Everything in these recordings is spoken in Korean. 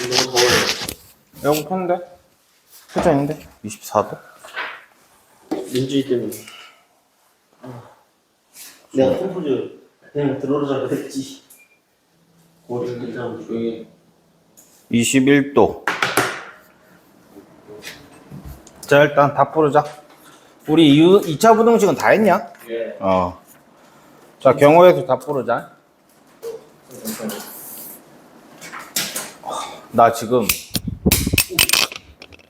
너무 더워요. 에어컨 켰는데? 켜져 있는데? 24도? 민주이 때문에. 내가 컴포즈 그냥 들어오자 그랬지. 고리 괜찮아. 조용히. 21도. 자, 일단 다 부르자. 우리 2차 부등식은 다 했냐? 예. 자, 경호에서 다 부르자. 나 지금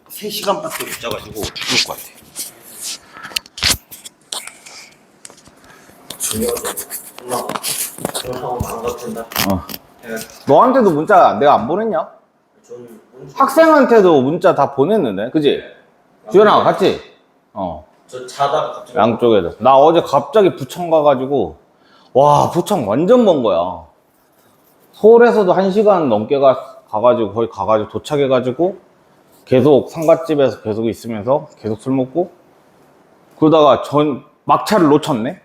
3시간밖에 못 자가지고 죽을 것 같아. 하고 망가진다. 너한테도 문자 내가 안 보냈냐? 저는 학생한테도 문자 다 보냈는데, 그지? 주연아, 같이? 저 자다가 갑자기 양쪽에도. 나 어제 갑자기 부천 가가지고, 와, 부천 완전 먼 거야. 서울에서도 1시간 넘게 가가지고, 거의 가가지고 도착해가지고, 계속 상갓집에서 계속 있으면서 계속 술 먹고, 그러다가 막차를 놓쳤네?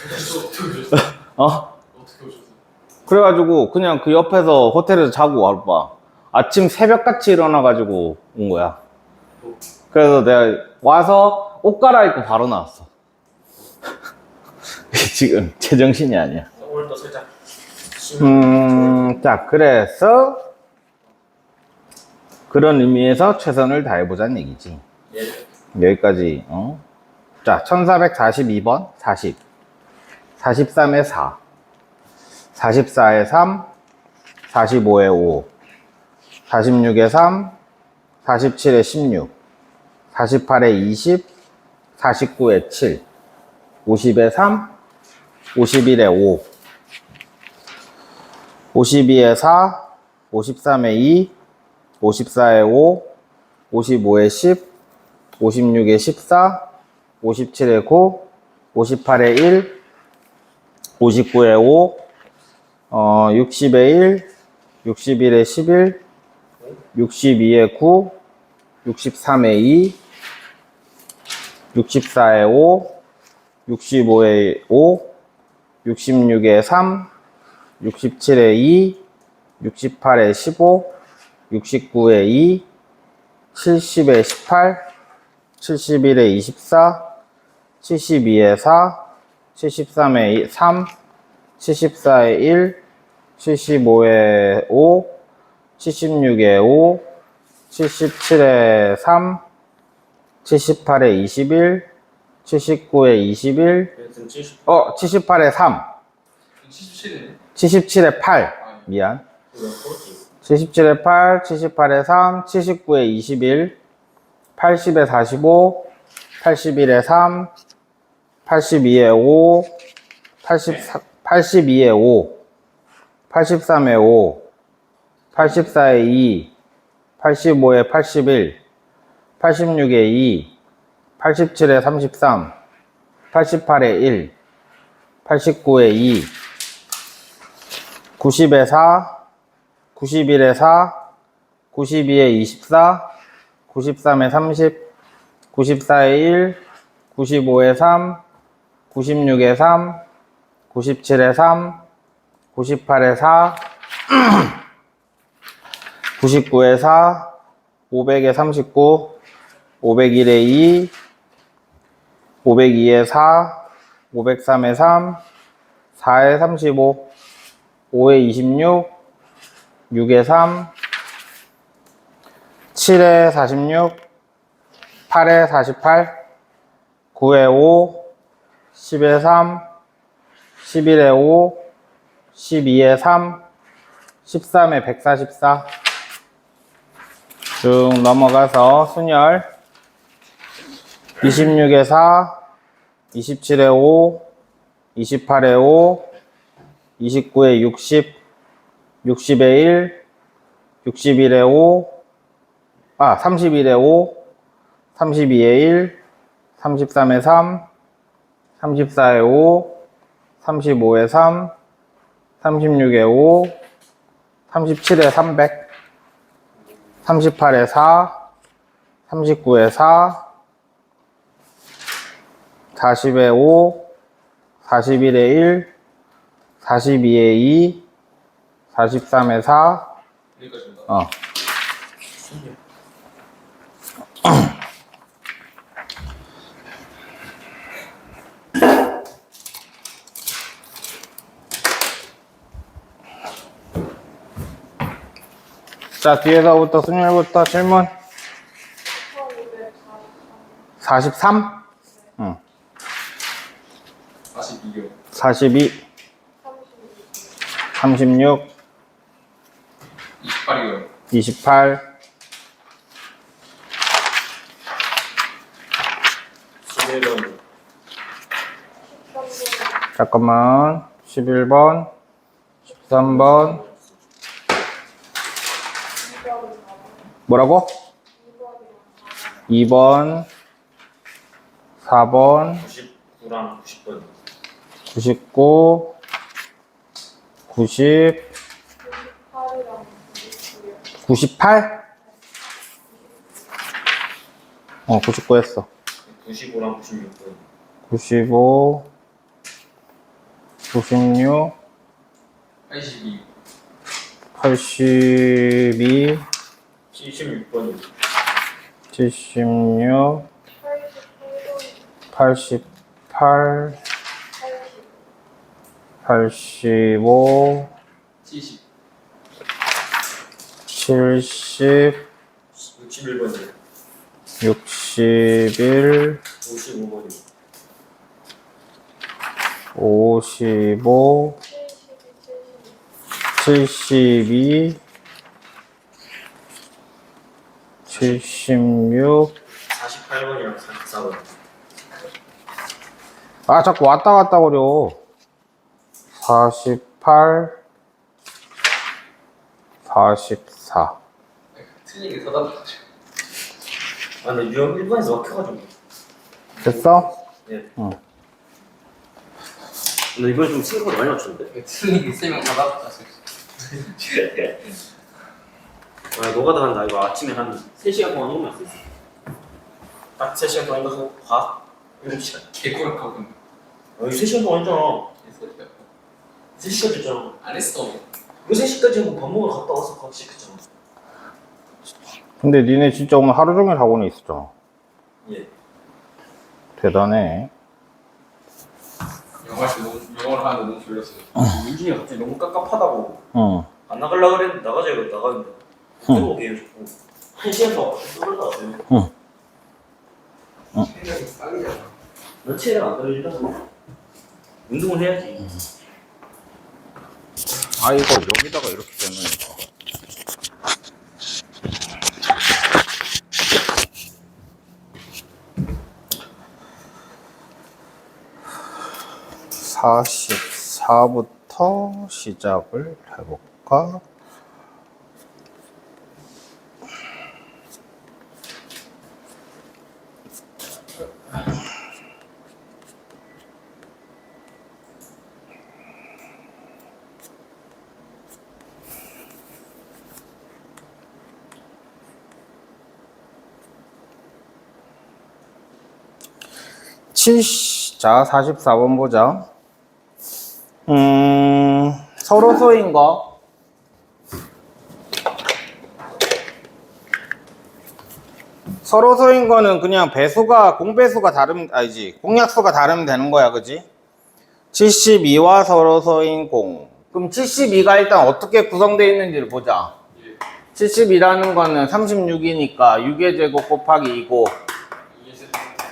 어떻게 오셨어요? 그래가지고 그냥 그 옆에서 호텔에서 자고 와봐. 아침 새벽같이 일어나가지고 온 거야. 그래서 내가 와서 옷 갈아입고 바로 나왔어. 지금 제정신이 아니야. 오늘도 살짝 자, 그래서 그런 의미에서 최선을 다해보자는 얘기지. 예. 여기까지. 자, 1442번 40, 43에 4, 44에 3, 45에 5, 46에 3, 47에 16, 48에 20, 49에 7, 50에 3, 51에 5, 52에 4, 53에 2, 54에 5, 55에 10, 56에 14, 57에 9, 58에 1, 59에 5, 60에 1, 61에 11, 62에 9, 63에 2, 64에 5, 65에 5, 66에 3, 67에 2, 68에 15, 69에 2, 70에 18, 71에 24, 72에 4, 73에 3, 74에 1, 75에 5, 76에 5, 77에 3, 78에 21, 79에 21, 78에 3, 77이네. 77에 8, 미안. 77에 8, 78에 3, 79에 21, 80에 45, 81에 3, 82에 5, 82에 5, 83에 5, 84에 2, 85에 81, 86에 2, 87에 33, 88에 1, 89에 2, 90에 4, 91에 4, 92에 24, 93에 30, 94에 1, 95에 3, 96에 3, 97에 3, 98에 4, 99에 4, 500에 39, 501에 2, 502에 4, 503에 3, 4에 35, 5에 26, 6에 3, 7에 46, 8에 48, 9에 5, 10에 3, 11에 5, 12에 3, 13에 144. 쭉 넘어가서 순열 26에 4, 27에 5, 28에 5, 29에 60, 60에 1, 61에 5, 31에 5, 32에 1, 33에 3, 34에 5, 35에 3, 36에 5, 37에 300, 38에 4, 39에 4, 40에 5, 41에 1, 42에 2, 43에 4. 여기까지입니다. 어. 16. 자, 뒤에서부터 승률부터 질문. 43? 응. 42요. 42. 36. 28이요. 28. 11번. 잠깐만. 11번. 13번. 뭐라고? 2번. 4번. 99랑 90번. 99. 90. 98? 99 했어. 95랑 96번. 95. 96. 82. 82. 76번. 76. 88. 85. 70. 70. 61번이요. 61. 55번이요. 55. 72. 76. 48번이랑 44번. 아, 자꾸 왔다 갔다 그려. 48. 44. 틀린 게 더 답답하죠. 아, 근데 유형 1번에서 막혀가지고. 됐어? 예. 응. 근데 이번에 좀 생각보다 많이 맞췄는데? 틀린 게 3명 다 답답하죠. 아, 노가다 한다. 이거 아침에 한 3시간 동안 너무 할수 있어. 딱 3시간 동안 해서 과학 7시간. 개구락하고 아, 이거 3시간 동안 했잖아. 했어요. 3시간 했잖아. 안 했어. 이거 3시까지 하고 밥 먹으러 갔다 와서 과학 시작했잖아. 근데 니네 진짜 오늘 하루 종일 학원에 있었잖아. 예. 대단해. 영어를 하는데 너무 졸렸어요. 윤준이가 갑자기 너무 깝깝하다고 응. 안 나가려고 그랬는데 나가자 이거 나가는데 들어오게 자꾸 1시간 동안 떠올라 왔어요. 체력이 쌍이잖아. 넌 체력 안 떨어진다고. 운동을 해야지. 아, 이거 여기다가 이렇게 되면. (44부터) 시작을 해볼까? 자, 44번 보자. 서로소인 거. 서로소인 거는 그냥 배수가, 공배수가 다르면, 아니지, 공약수가 다르면 되는 거야, 그지? 72와 서로소인 공. 그럼 72가 일단 어떻게 구성되어 있는지를 보자. 72라는 거는 36이니까 6의 제곱 곱하기 2고,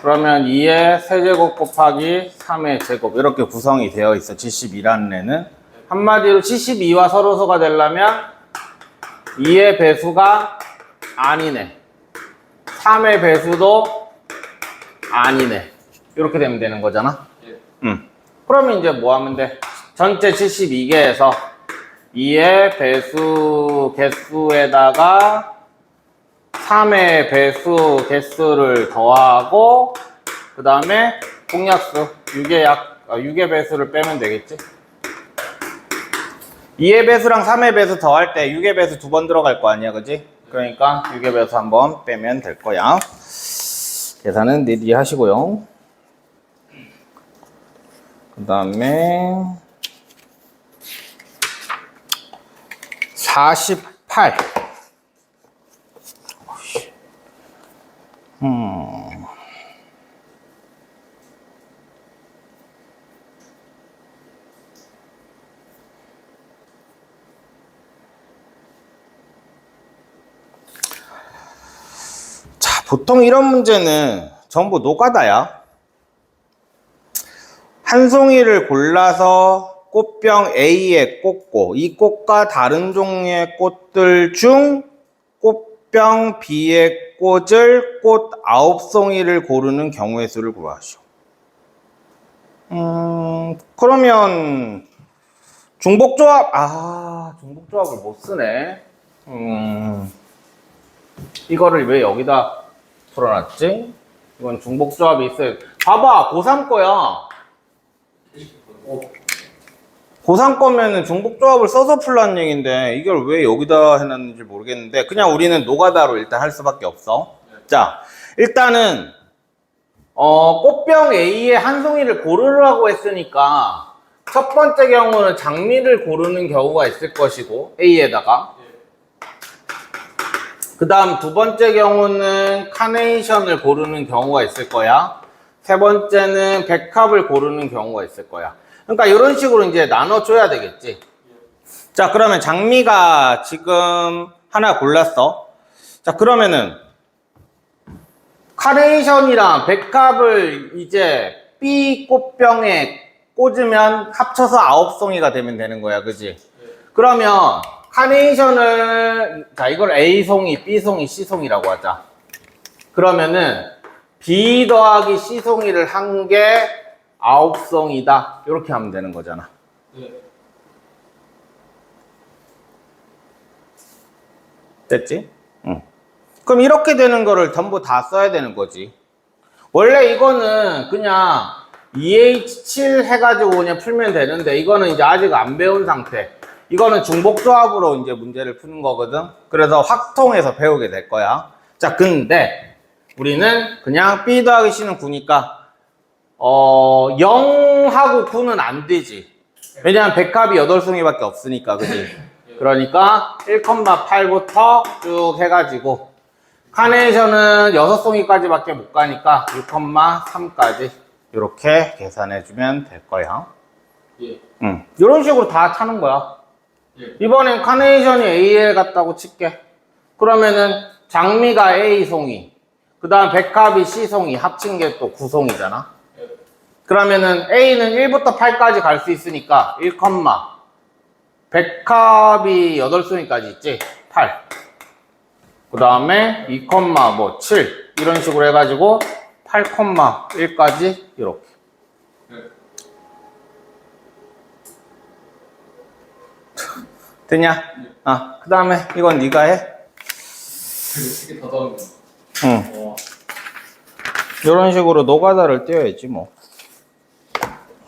그러면 2의 세제곱 곱하기 3의 제곱 이렇게 구성이 되어 있어. 72라는 애는 한마디로 72와 서로소가 되려면 2의 배수가 아니네, 3의 배수도 아니네, 이렇게 되면 되는 거잖아. 그러면 이제 뭐 하면 돼? 전체 72개에서 2의 배수 개수에다가 3의 배수 개수를 더하고 그 다음에 공약수 6의 배수를 빼면 되겠지. 2의 배수랑 3의 배수 더할 때 6의 배수 2번 들어갈 거 아니야, 그지? 그러니까 6의 배수 한번 빼면 될 거야. 계산은 니들이 하시고요. 그 다음에 48. 자, 보통 이런 문제는 전부 노가다야. 한 송이를 골라서 꽃병 A에 꽂고 이 꽃과 다른 종류의 꽃들 중 꽃병 B에 꽂을 꽃 9송이를 고르는 경우의 수를 구하시오. 그러면 중복조합, 중복조합을 못 쓰네. 이거를 왜 여기다 풀어놨지? 이건 중복조합이 있어요. 봐봐, 고3 거야. 고3 거면은 중복조합을 써서 풀라는 얘기인데 이걸 왜 여기다 해놨는지 모르겠는데 그냥 우리는 노가다로 일단 할 수밖에 없어. 자, 일단은 꽃병 A의 한 송이를 고르라고 했으니까 첫 번째 경우는 장미를 고르는 경우가 있을 것이고 A에다가 그 다음 두 번째 경우는 카네이션을 고르는 경우가 있을 거야. 세 번째는 백합을 고르는 경우가 있을 거야. 그러니까 이런 식으로 이제 나눠줘야 되겠지. 자, 그러면 장미가 지금 하나 골랐어. 자, 그러면은 카네이션이랑 백합을 이제 B 꽃병에 꽂으면 합쳐서 9송이가 되면 되는 거야. 그지? 그러면 카네이션을, 자, 이걸 A송이, B송이, C송이라고 하자. 그러면은 B 더하기 C송이를 한 게 9송이다. 이렇게 하면 되는 거잖아. 됐지? 응. 그럼 이렇게 되는 거를 전부 다 써야 되는 거지. 원래 이거는 그냥 2H7 해가지고 그냥 풀면 되는데 이거는 이제 아직 안 배운 상태. 이거는 중복조합으로 이제 문제를 푸는 거거든. 그래서 확통해서 배우게 될 거야. 자, 근데 우리는 그냥 B 더하기 C는 9니까 0하고 9는 안 되지. 왜냐면 백합이 8송이밖에 없으니까, 그지? 그러니까 1,8부터 쭉 해가지고 카네이션은 6송이까지밖에 못 가니까 1,3까지 이렇게 계산해주면 될 거야. 이런 식으로 다 차는 거야. 이번엔 카네이션이 A에 갔다고 칠게. 그러면은 장미가 A송이, 그 다음 백합이 C송이 합친 게 또 9송이잖아. 그러면은 A는 1부터 8까지 갈 수 있으니까 1, 백합이 8송이까지 있지? 8. 그 다음에 2, 7 이런 식으로 해가지고 8,1까지 이렇게. 됐냐? 그 다음에 이건 네가 해. 되게 더더운 거. 응. 이런 식으로 노가다를 띄워야지 뭐.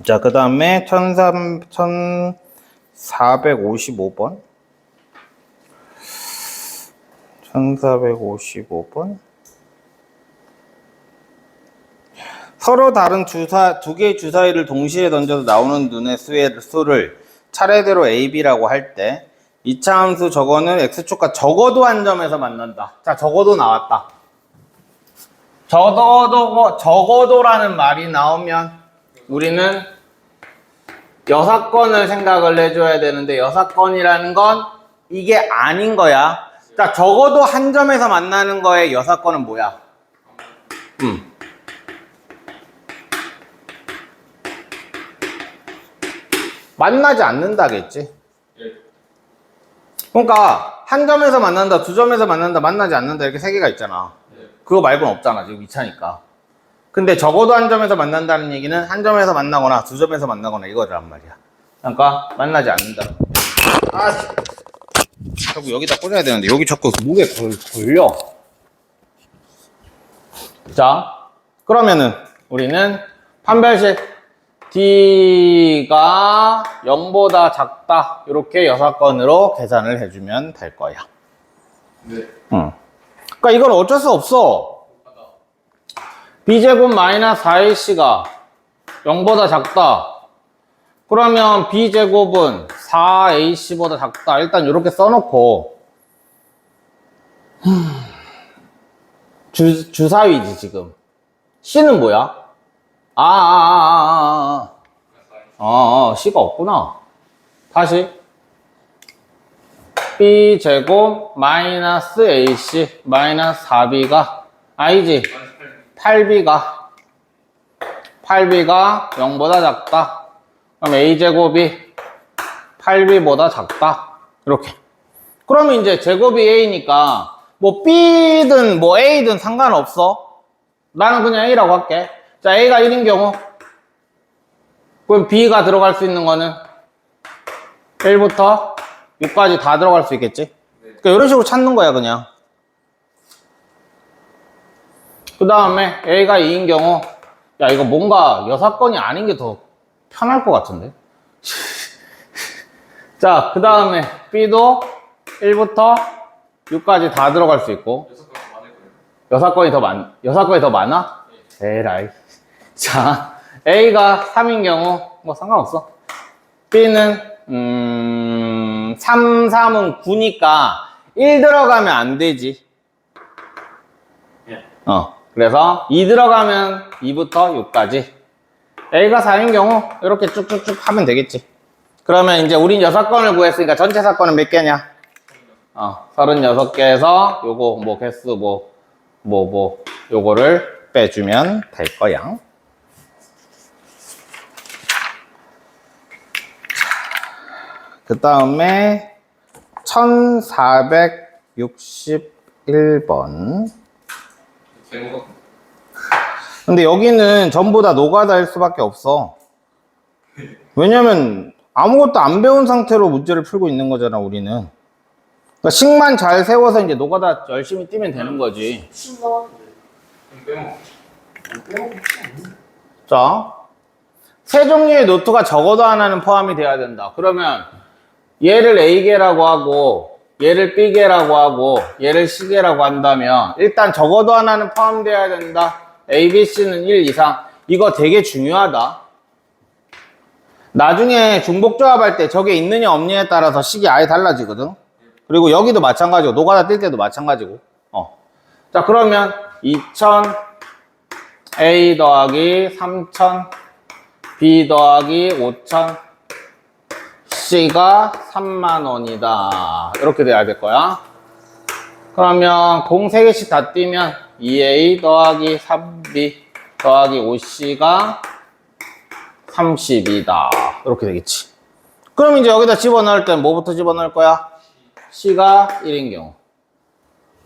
자, 그 다음에 1455번. 1455번. 서로 다른 두 개의 주사위를 동시에 던져서 나오는 눈의 수를 차례대로 A, B라고 할 때 이차함수 저거는 X축과 적어도 한 점에서 만난다. 자, 적어도 나왔다. 적어도라는 말이 나오면 우리는 여사건을 생각을 해줘야 되는데 여사건이라는 건 이게 아닌 거야. 자, 적어도 한 점에서 만나는 거의 여사건은 뭐야? 만나지 않는다겠지. 그러니까 한 점에서 만난다, 두 점에서 만난다, 만나지 않는다 이렇게 세 개가 있잖아. 그거 말고는 없잖아, 지금 2차니까. 근데 적어도 한 점에서 만난다는 얘기는 한 점에서 만나거나 두 점에서 만나거나 이거란 말이야. 그러니까 만나지 않는다. 자꾸 여기다 꽂아야 되는데 여기 자꾸 목에 걸려. 자, 그러면은 우리는 판별식 D가 0보다 작다 이렇게 여사건으로 계산을 해주면 될 거야. 네. 그러니까 이건 어쩔 수 없어. B제곱 마이너스 4AC가 0보다 작다. 그러면 B제곱은 4ac보다 작다. 일단 이렇게 써놓고 주사위지 지금. C는 뭐야? C가 없구나. 다시 B제곱 마이너스 AC 마이너스 4B가 아니지. 8B가 0보다 작다. 그럼 A제곱이 8B보다 작다. 이렇게. 그러면 이제 제곱이 A니까 뭐 B든 뭐 A든 상관없어. 나는 그냥 A라고 할게. 자, A가 1인 경우 그럼 B가 들어갈 수 있는 거는 1부터 6까지 다 들어갈 수 있겠지? 그러니까 이런 식으로 찾는 거야 그냥. 그 다음에 A가 2인 경우 야 이거 뭔가 여사건이 아닌 게 더 편할 것 같은데. 자, 그 다음에 B도 1부터 6까지 다 들어갈 수 있고. 여사건이 더 많아? 에라이. 자, A가 3인 경우 뭐 상관없어. B는 3, 3은 9니까 1 들어가면 안 되지. 예. 그래서 2 들어가면 2부터 6까지. A가 4인 경우 이렇게 쭉쭉쭉 하면 되겠지. 그러면 이제 우린 여사건을 구했으니까 전체 사건은 몇 개냐? 36개에서 요거 뭐 개수 요거를 빼주면 될 거야. 그 다음에 1461번. 근데 여기는 전부 다 노가다일 수밖에 없어. 왜냐면 아무것도 안 배운 상태로 문제를 풀고 있는 거잖아, 우리는. 그러니까 식만 잘 세워서 이제 노가다 열심히 뛰면 되는 거지. 자, 세 종류의 노트가 적어도 하나는 포함이 돼야 된다. 그러면 얘를 A개라고 하고 얘를 B개라고 하고 얘를 C개라고 한다면 일단 적어도 하나는 포함돼야 된다. A, B, C는 1 이상. 이거 되게 중요하다. 나중에 중복조합할 때 저게 있느냐 없느냐에 따라서 식이 아예 달라지거든. 그리고 여기도 마찬가지고 노가다 뛸 때도 마찬가지고. 자, 그러면 2000 A 더하기 3000 B 더하기 5000 C가 3만원이다. 이렇게 돼야 될 거야. 그러면 공 3개씩 다 띄면 2A 더하기 3B 더하기 5C가 30이다. 이렇게 되겠지. 그럼 이제 여기다 집어넣을 땐 뭐부터 집어넣을 거야? C가 1인 경우.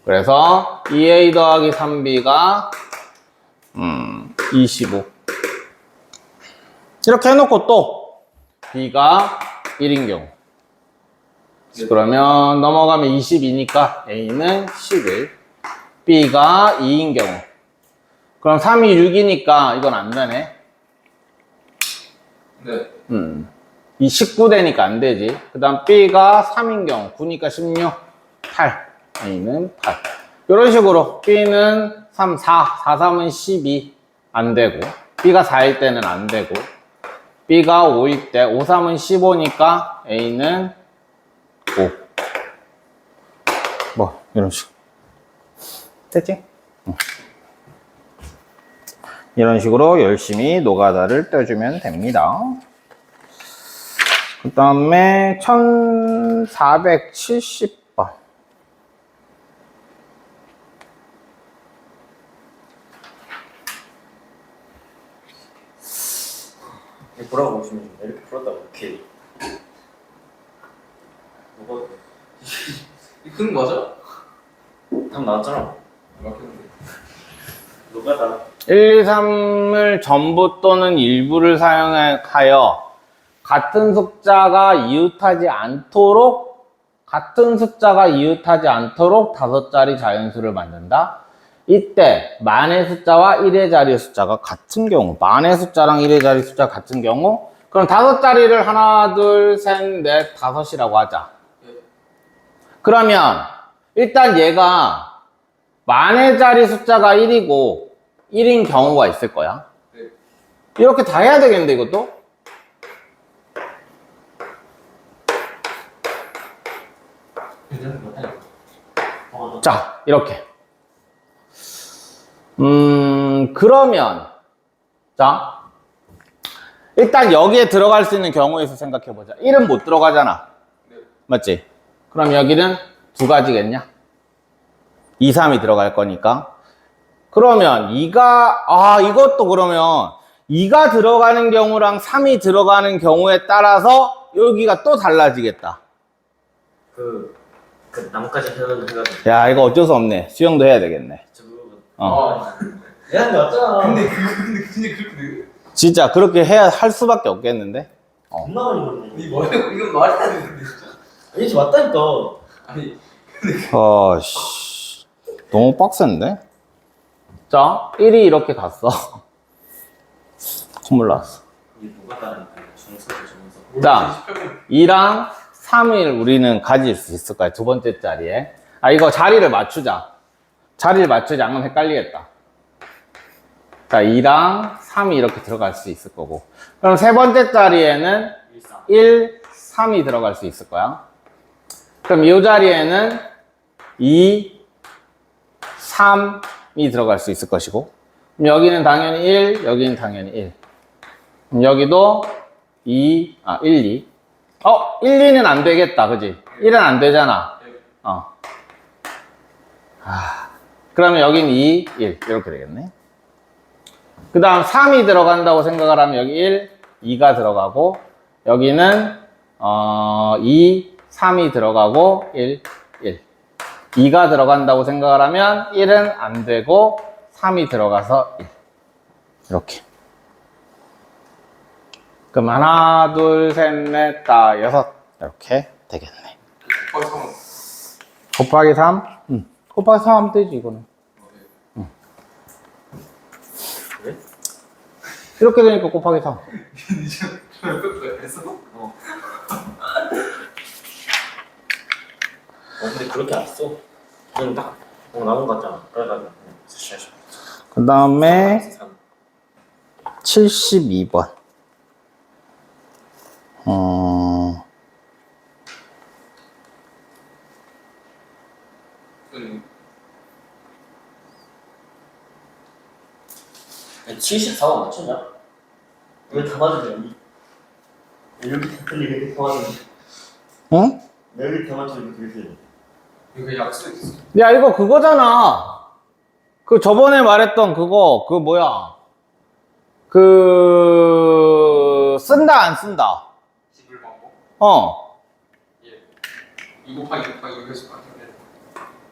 그래서 2A 더하기 3B가 25. 이렇게 해놓고 또 B가 1인 경우. 그러면 넘어가면 22니까 A는 11. B가 2인 경우. 그럼 3이 6이니까 이건 안 되네. 네. 이 19되니까 안 되지. 그 다음 B가 3인 경우. 9니까 16. 8. A는 8. 이런 식으로 B는 3, 4. 4, 3은 12. 안 되고. B가 4일 때는 안 되고. B가 5일 때 5, 3은 15니까 A는 5. 뭐 이런 식으로. 됐지? 이런 식으로 열심히 노가다를 떼주면 됩니다. 그 다음에 1470번. 보라고 보시면 이렇게 풀었다고 이렇게 뭐가 이큰 맞아? 답 나왔잖아. 맞겠는데. 누가 다 1, 2, 3을 전부 또는 일부를 사용하여 같은 숫자가 이웃하지 않도록 5자리 자연수를 만든다. 이때 만의 숫자와 1의 자리 숫자가 같은 경우, 만의 숫자랑 1의 자리 숫자 같은 경우, 그럼 5자리를 하나, 둘, 셋, 넷, 5이라고 하자. 그러면 일단 얘가 만의 자리 숫자가 1이고 1인 경우가 있을 거야. 이렇게 다 해야 되겠는데 이것도? 괜찮은 거 같아요. 자, 이렇게. 그러면, 자, 일단 여기에 들어갈 수 있는 경우에서 생각해보자. 1은 못 들어가잖아. 네. 맞지? 그럼 여기는 두 가지겠냐? 2, 3이 들어갈 거니까. 그러면 2가, 이것도 그러면 2가 들어가는 경우랑 3이 들어가는 경우에 따라서 여기가 또 달라지겠다. 그 나뭇가지 해가지고. 야, 이거 어쩔 수 없네. 수영도 해야 되겠네. 얘한테 왔잖아. 근데 그렇게 돼? 진짜 그렇게 해야 할 수밖에 없겠는데? 겁나 많이 걸리네. 이 뭐야? 이건 말이 안 되는데 진짜. 아니 지금 왔다니까. 아니 씨. 너무 빡센데? 자, 1이 이렇게 갔어. 콧물 나왔어. 이게 누가 따르니까 중성을 자, 2랑 3을 우리는 가질 수 있을까요? 두 번째 자리에. 이거 자리를 맞추자. 자리를 맞추지 않으면 헷갈리겠다. 자, 2랑 3이 이렇게 들어갈 수 있을 거고. 그럼 세 번째 자리에는 1, 3이 들어갈 수 있을 거야. 그럼 이 자리에는 2, 3이 들어갈 수 있을 것이고. 그럼 여기는 당연히 1, 여기는 당연히 1. 그럼 여기도 1, 2. 1, 2는 안 되겠다. 그지? 1은 안 되잖아. 그러면 여긴 2, 1. 이렇게 되겠네. 그 다음 3이 들어간다고 생각을 하면 여기 1, 2가 들어가고, 여기는 2, 3이 들어가고 1, 1. 2가 들어간다고 생각을 하면 1은 안 되고 3이 들어가서 1. 이렇게. 그럼 하나, 둘, 셋, 넷, 다, 여섯. 이렇게 되겠네. 곱하기 3? 응. 곱하기 3 하면 되지, 이거는. 응. 그래? 이렇게 되니까 곱하기 3. 근데 그렇게 안 써. 그냥 딱 나온 거 같잖아. 그래가지고 그 다음에 72번. 아니, 74번 맞췄냐? 이거 다 맞으면 이렇게 틀리게 다 맞으면 응? 여기 다 맞추면 이렇게 틀리게. 이거 약속이 있어. 야, 이거 그거잖아. 그 저번에 말했던 그거, 그 뭐야. 쓴다, 안 쓴다. 집을 방법? 예. 2 곱하기 2 곱하기 이거 좀 맞겠네.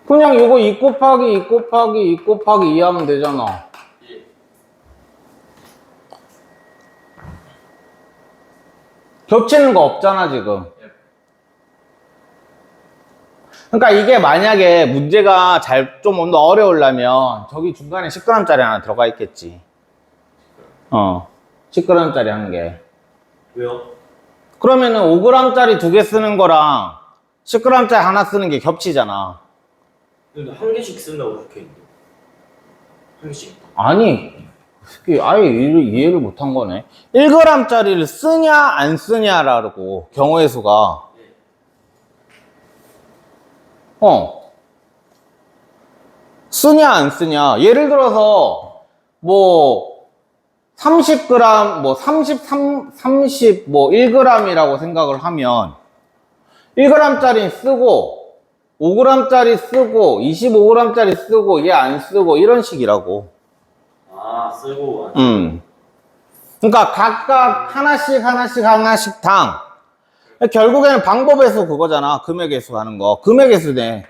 그냥 이거 2 곱하기 2 곱하기 2 곱하기 2 하면 되잖아. 예. 겹치는 거 없잖아, 지금. 예. 그러니까 이게 만약에 문제가 좀 더 어려우려면 저기 중간에 10g짜리 하나 들어가 있겠지. 10g짜리 한 개. 왜요? 그러면은 5g짜리 두 개 쓰는 거랑 10g짜리 하나 쓰는 게 겹치잖아. 근데 한 개씩 쓴다고 적혀있는데 한 개씩. 아니, 이게 아예 이해를 못한 거네. 1g짜리를 쓰냐 안 쓰냐라고 경우의 수가. 쓰냐 안 쓰냐. 예를 들어서 뭐 30g 뭐 30 뭐 1g이라고 생각을 하면 1g짜리 쓰고 5g짜리 쓰고 25g짜리 쓰고 얘 안 쓰고 이런 식이라고. 쓰고. 그러니까 각각 하나씩 당. 결국에는 방법의 수 그거잖아. 금액의 수 하는 거. 금액의 수네.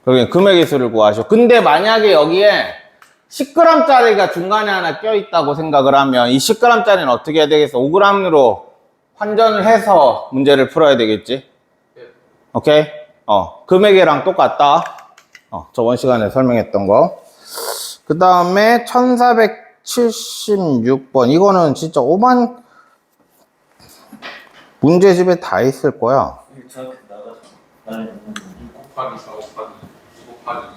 그러게 금액의 수를 구하셔. 근데 만약에 여기에 10g짜리가 중간에 하나 껴있다고 생각을 하면 이 10g짜리는 어떻게 해야 되겠어? 5g으로 환전을 해서 문제를 풀어야 되겠지? 오케이? 금액이랑 똑같다. 저번 시간에 설명했던 거. 그 다음에 1476번. 이거는 진짜 오만 문제집에 다 있을 거야. 이거 정확히 나가서 2 곱하기 4 곱하기 2 곱하기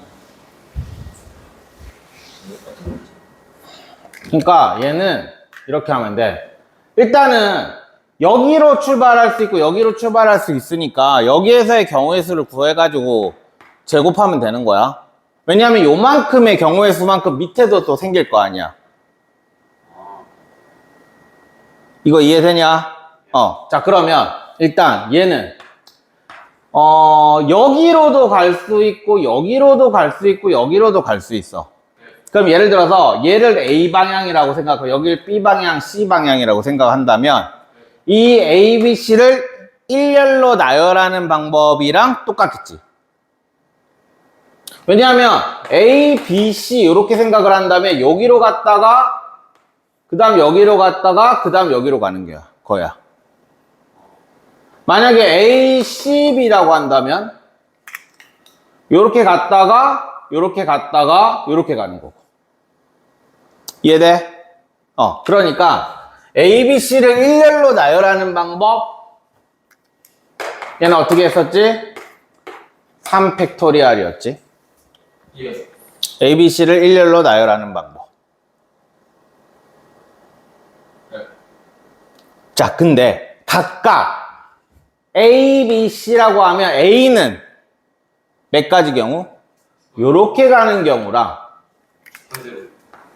그러니까 얘는 이렇게 하면 돼. 일단은 여기로 출발할 수 있고 여기로 출발할 수 있으니까 여기에서의 경우의 수를 구해가지고 제곱하면 되는 거야. 왜냐하면 요만큼의 경우의 수만큼 밑에도 또 생길 거 아니야. 이거 이해되냐? 자, 그러면 일단 얘는 여기로도 갈 수 있고 여기로도 갈 수 있고 여기로도 갈 수 있어. 그럼 예를 들어서 얘를 A 방향이라고 생각하고 여기를 B 방향, C 방향이라고 생각한다면 이 A, B, C를 일렬로 나열하는 방법이랑 똑같겠지. 왜냐하면 A, B, C 이렇게 생각을 한다면 여기로 갔다가 그 다음 여기로 갔다가 그 다음 여기로 가는 거야. 만약에 A, C, B라고 한다면 요렇게 갔다가 요렇게 갔다가 요렇게 가는 거고. 이해돼? 그러니까 A, B, C를 일렬로 나열하는 방법 얘는 어떻게 했었지? 3팩토리얼이었지. 예. A, B, C를 일렬로 나열하는 방법. 네. 자, 근데 각각 A, B, C라고 하면 A는 몇 가지 경우? 요렇게 가는 경우랑 반대로.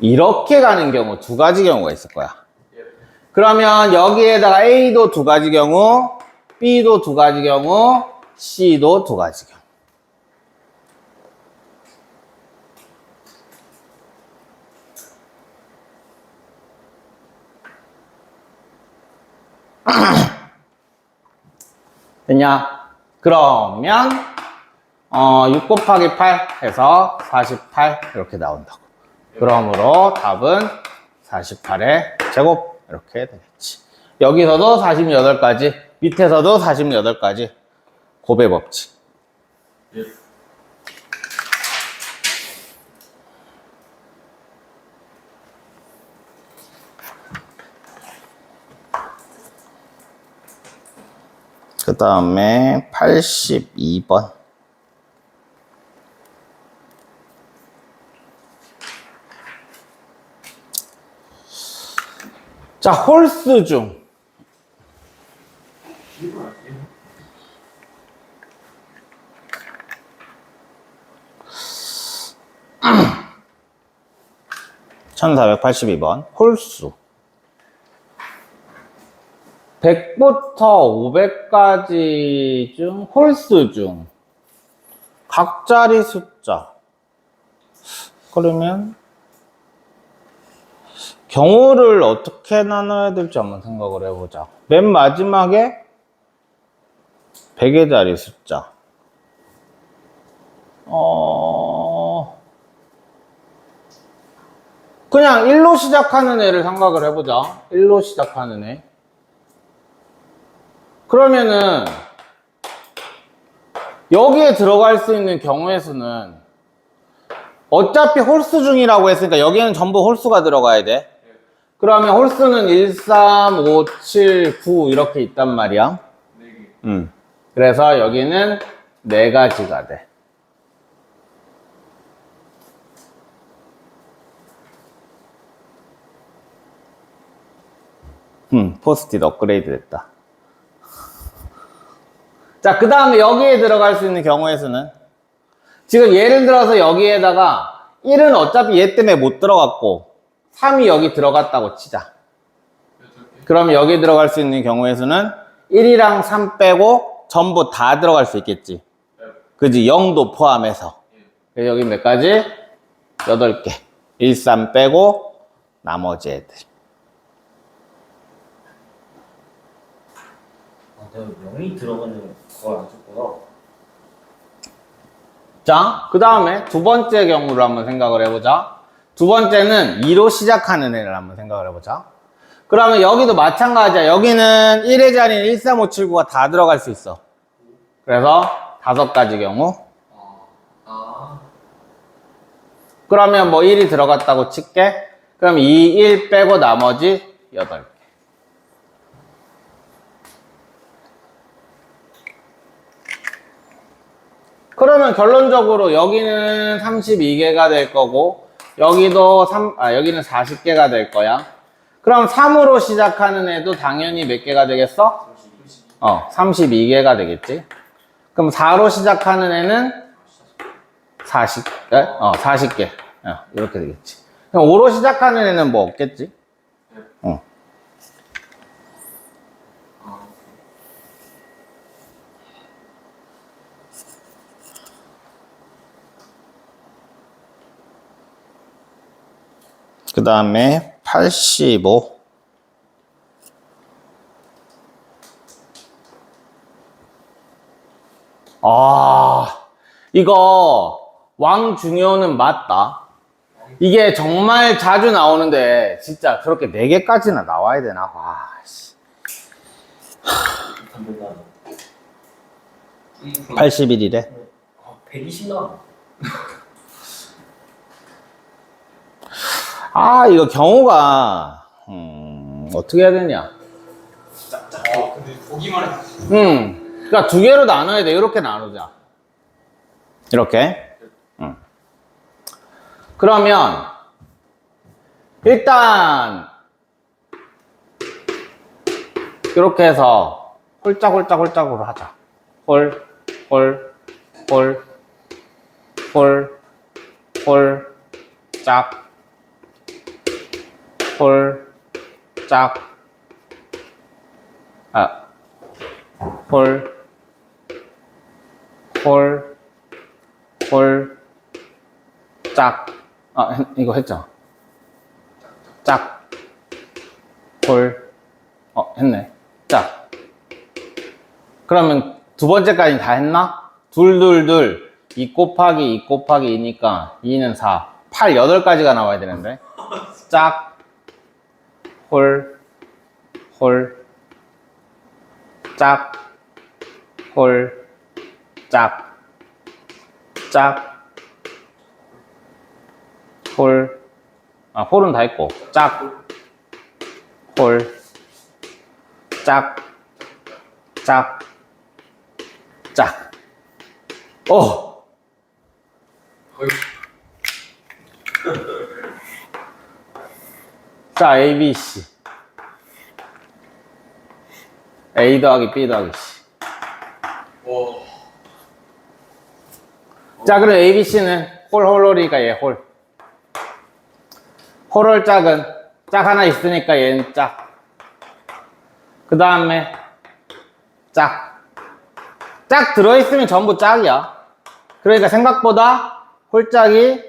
이렇게 가는 경우 두 가지 경우가 있을 거야. 예. 그러면 여기에다가 A도 두 가지 경우, B도 두 가지 경우, C도 두 가지 경우. 됐냐? 그러면 6 곱하기 8 해서 48 이렇게 나온다고. 그러므로 답은 48의 제곱 이렇게 되겠지. 여기서도 48가지, 밑에서도 48가지. 곱의 법칙. 예. 그 다음에 82번. 자, 홀수 중 (1482번) 홀수 100부터 500까지 중 홀수 중 각자리 숫자. 그러면 경우를 어떻게 나눠야 될지 한번 생각을 해보자. 맨 마지막에 100의 자리 숫자. 그냥 1로 시작하는 애를 생각을 해보자. 1로 시작하는 애. 그러면은 여기에 들어갈 수 있는 경우의 수는 어차피 홀수 중이라고 했으니까 여기는 전부 홀수가 들어가야 돼. 그러면 홀수는 1, 3, 5, 7, 9 이렇게 있단 말이야. 네 개. 그래서 여기는 4가지가 돼. 포스트잇 업그레이드 됐다. 자, 그 다음에 여기에 들어갈 수 있는 경우의 수는 지금 예를 들어서 여기에다가 1은 어차피 얘 때문에 못 들어갔고 3이 여기 들어갔다고 치자. 그럼 여기 들어갈 수 있는 경우의 수는 1이랑 3 빼고 전부 다 들어갈 수 있겠지. 그지? 0도 포함해서. 그래서 여기 몇 가지? 8개. 1, 3 빼고 나머지 애들. 내가 명이 들어가는 걸 안 줬구나. 자, 그 다음에 두 번째 경우를 한번 생각을 해보자. 두 번째는 2로 시작하는 애를 한번 생각을 해보자. 그러면 여기도 마찬가지야. 여기는 1의 자리는 1, 3, 5, 7, 9가 다 들어갈 수 있어. 그래서 5가지 경우. 그러면 뭐 1이 들어갔다고 칠게. 그럼 2, 1 빼고 나머지 8개. 그러면 결론적으로 여기는 32개가 될 거고 여기도 여기는 40개가 될 거야. 그럼 3으로 시작하는 애도 당연히 몇 개가 되겠어? 32개가 되겠지. 그럼 4로 시작하는 애는 40개. 이렇게 되겠지. 그럼 5로 시작하는 애는 뭐 없겠지? 그 다음에 85. 이거 왕중효는 맞다. 이게 정말 자주 나오는데 진짜 저렇게 4개까지나 나와야 되나? 와, 씨. 81이래. 120 나와. 이거 경우가 어떻게 해야 되냐? 근데 보기만 해. 그러니까 2개로 나눠야 돼. 이렇게 나누자. 이렇게. 그러면 일단 이렇게 해서 홀짝홀짝홀짝으로 하자. 홀, 홀, 홀, 홀, 홀, 짝, 홀, 짝, 홀, 홀, 홀, 짝. 이거 했죠? 짝, 홀, 했네. 짝. 그러면 두 번째까지 다 했나? 둘, 2 곱하기 2 곱하기 2니까 2는 4. 8, 8가지가 나와야 되는데. 짝, 홀, 홀, 짝, 홀, 짝, 짝, 홀, 홀은 다 했고, 짝, 홀, 짝, 짝, 짝. 자, A, B, C. A 더하기 B 더하기 C. 자, 그럼 A, B, C는 홀이니까 얘 홀. 홀 짝은 짝 하나 있으니까 얘는 짝. 그 다음에 짝. 짝 들어있으면 전부 짝이야. 그러니까 생각보다 홀짝이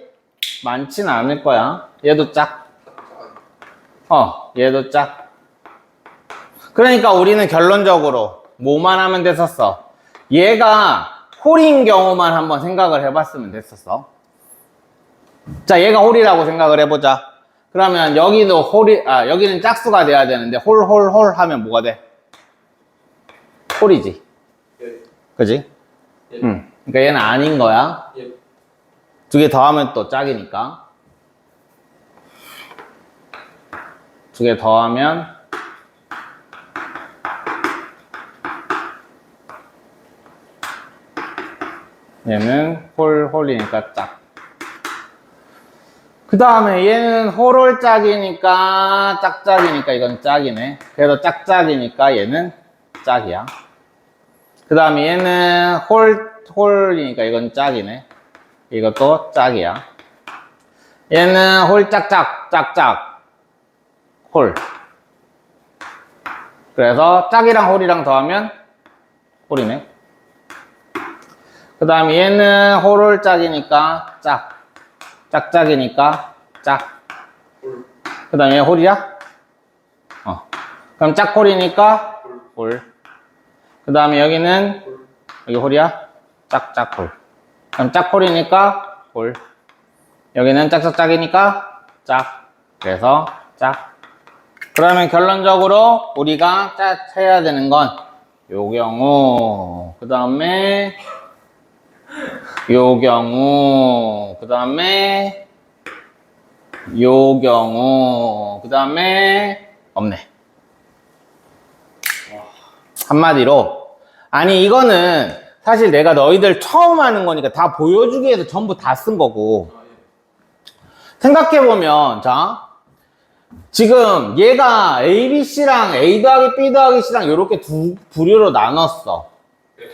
많진 않을 거야. 얘도 짝. 얘도 짝. 그러니까 우리는 결론적으로 뭐만 하면 됐었어? 얘가 홀인 경우만 한번 생각을 해봤으면 됐었어. 자, 얘가 홀이라고 생각을 해보자. 그러면 여기도 여기는 짝수가 돼야 되는데 홀 하면 뭐가 돼? 홀이지. 그지? 그러니까 얘는 아닌 거야. 2개 더하면 또 짝이니까. 2개 더하면 얘는 홀이니까 짝. 그 다음에 얘는 홀짝이니까 짝짝이니까 이건 짝이네. 그래서 짝짝이니까 얘는 짝이야. 그 다음에 얘는 홀이니까 이건 짝이네. 이것도 짝이야. 얘는 홀짝짝 짝짝 홀. 그래서 짝이랑 홀이랑 더하면 홀이네. 그 다음에 얘는 홀짝이니까 짝. 짝짝이니까 짝. 그 다음에 얘 홀이야? 그럼 짝홀이니까 홀. 그 다음에 여기는 여기 홀이야? 짝짝홀. 그럼 짝홀이니까 홀. 여기는 짝짝짝이니까 짝. 그래서 짝. 그러면 결론적으로 우리가 해야 되는 건 요 경우, 그 다음에 요 경우, 그 다음에 요 경우, 그 다음에 없네. 한마디로, 아니 이거는 사실 내가 너희들 처음 하는 거니까 다 보여주기 위해서 전부 다 쓴 거고, 생각해보면 자 지금 얘가 ABC랑 A 더하기 B 더하기 C랑 이렇게 두 부류로 나눴어.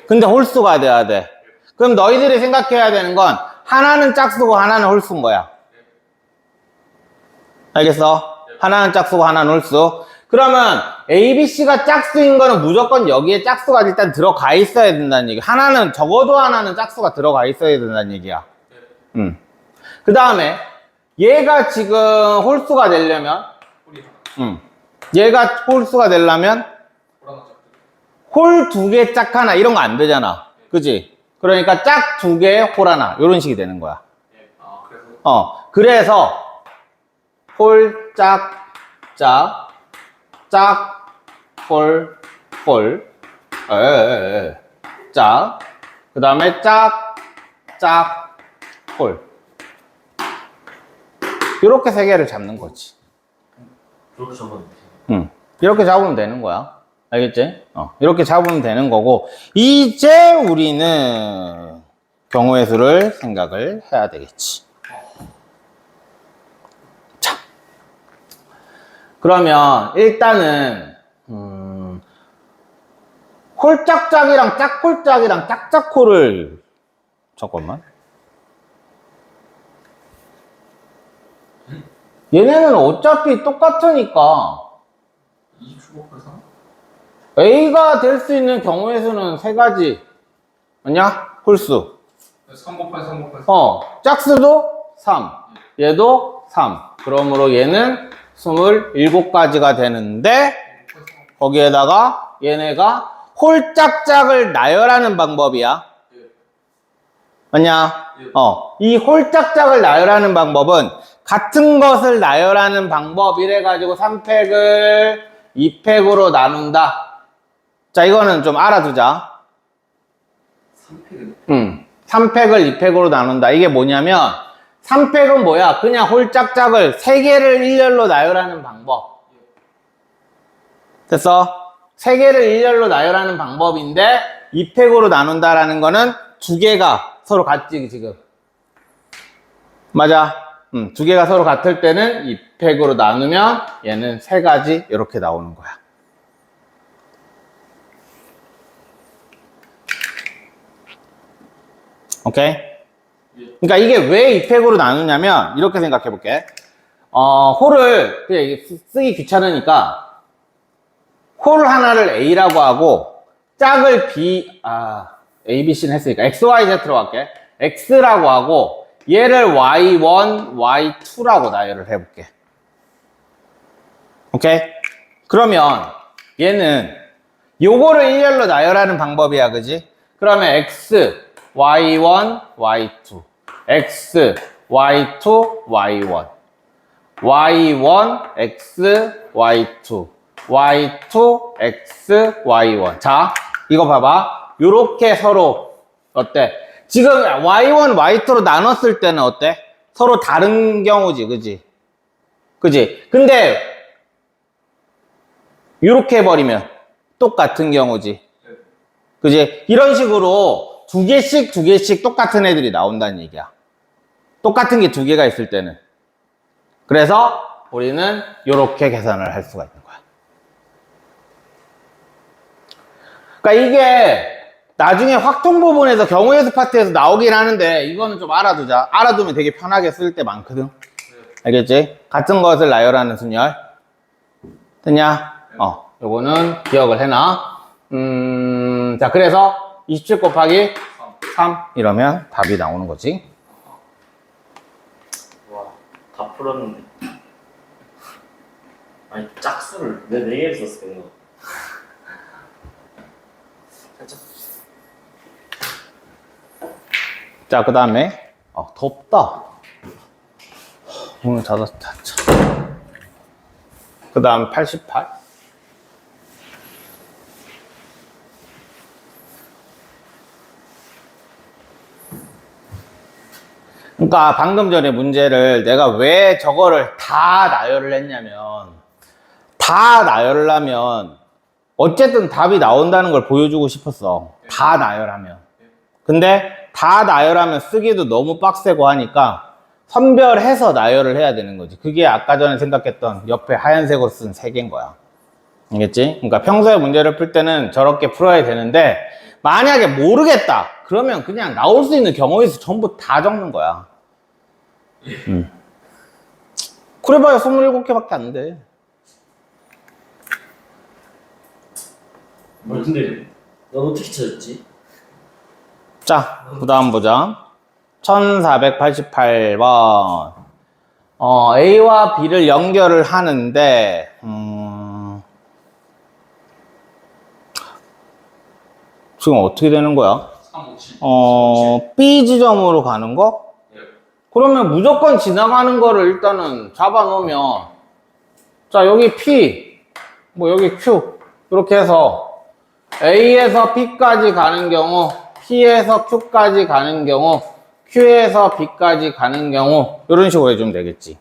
근데 홀수가 돼야 돼. 그럼 너희들이 생각해야 되는 건 하나는 짝수고 하나는 홀수인 거야. 알겠어? 하나는 짝수고 하나는 홀수. 그러면 ABC가 짝수인 거는 무조건 여기에 짝수가 일단 들어가 있어야 된다는 얘기. 하나는, 적어도 하나는 짝수가 들어가 있어야 된다는 얘기야. 그 다음에 얘가 지금 홀수가 되려면, 얘가 홀수가 되려면 홀 두 개 짝 하나 이런 거 안 되잖아. 그지? 그러니까 짝 두 개 홀 하나 이런 식이 되는 거야. 그래서 홀, 짝, 짝, 짝, 홀, 홀, 짝, 그 다음에 짝, 짝, 홀. 이렇게 세 개를 잡는 거지. 그렇게 잡으면 돼. 이렇게 잡으면 되는 거야. 알겠지? 이렇게 잡으면 되는 거고, 이제 우리는 경우의 수를 생각을 해야 되겠지. 자. 그러면 일단은, 홀짝짝이랑 짝홀짝이랑 짝짝홀을, 잠깐만. 얘네는 어차피 똑같으니까, 20 곱하기 3? A가 될 수 있는 경우의 수는 세 가지. 아니야? 홀수. 3 곱하기 3 곱하기 3. 짝수도 3. 얘도 3. 그러므로 얘는 27가지가 되는데, 거기에다가 얘네가 홀짝짝을 나열하는 방법이야. 맞냐? 이 홀짝짝을 나열하는 방법은 같은 것을 나열하는 방법 이래가지고 3팩을 2팩으로 나눈다. 자, 이거는 좀 알아두자. 3팩은? 3팩을 2팩으로 나눈다. 이게 뭐냐면 3팩은 뭐야? 그냥 홀짝짝을 3개를 일렬로 나열하는 방법. 됐어? 3개를 일렬로 나열하는 방법인데 2팩으로 나눈다라는 거는 2개가 서로 같지 지금. 맞아. 2개가 서로 같을 때는 2팩으로 나누면 얘는 3가지 이렇게 나오는 거야. 오케이? 그러니까 이게 왜 2팩으로 나누냐면 이렇게 생각해 볼게. 홀을 그냥 이게 쓰기 귀찮으니까 홀 하나를 A라고 하고 짝을 A, B, C는 했으니까 XYZ로 할게. X라고 하고 얘를 Y1, Y2라고 나열을 해볼게. 오케이? 그러면 얘는 요거를 일렬로 나열하는 방법이야, 그지? 그러면 X, Y1, Y2 X, Y2, Y1 Y1, X, Y2 Y2, X, Y1 자, 이거 봐봐. 요렇게 서로 어때? 지금 Y1, Y2로 나눴을 때는 어때? 서로 다른 경우지, 그지? 그지? 근데 요렇게 해버리면 똑같은 경우지. 그지? 이런 식으로 두 개씩 똑같은 애들이 나온다는 얘기야. 똑같은 게 2개가 있을 때는. 그래서 우리는 요렇게 계산을 할 수가 있는 거야. 그러니까 이게 나중에 확통 부분에서 경우의 수 파트에서 나오긴 하는데 이거는 좀 알아두자. 알아두면 되게 편하게 쓸 때 많거든. 알겠지? 같은 것을 나열하는 순열. 됐냐? 요거는 기억을 해놔. 자, 그래서 27 곱하기 3 이러면 답이 나오는 거지. 와, 다 풀었는데. 아니, 짝수를 왜 4개를 썼을까, 이거? 살짝. 자, 그 다음에 덥다. 오늘 닫았다. 그 다음 88. 그러니까 방금 전에 문제를 내가 왜 저거를 다 나열을 했냐면 다 나열을 하면 어쨌든 답이 나온다는 걸 보여주고 싶었어. 다 나열하면. 근데 다 나열하면 쓰기도 너무 빡세고 하니까 선별해서 나열을 해야 되는 거지. 그게 아까 전에 생각했던 옆에 하얀색으로 쓴 3개인 거야. 알겠지? 그러니까 평소에 문제를 풀 때는 저렇게 풀어야 되는데 만약에 모르겠다 그러면 그냥 나올 수 있는 경우에서 전부 다 적는 거야. 그래봐야 27개밖에 안 돼. 근데 넌 어떻게 찾았지? 자, 그 다음 보자. 1488번. A와 B를 연결을 하는데, 지금 어떻게 되는 거야? 3, 5, 7. B 지점으로 가는 거? 예. 그러면 무조건 지나가는 거를 일단은 잡아 놓으면, 자, 여기 P, 뭐 여기 Q, 이렇게 해서 A에서 P까지 가는 경우, P에서 Q까지 가는 경우, Q에서 B까지 가는 경우, 이런 식으로 해주면 되겠지.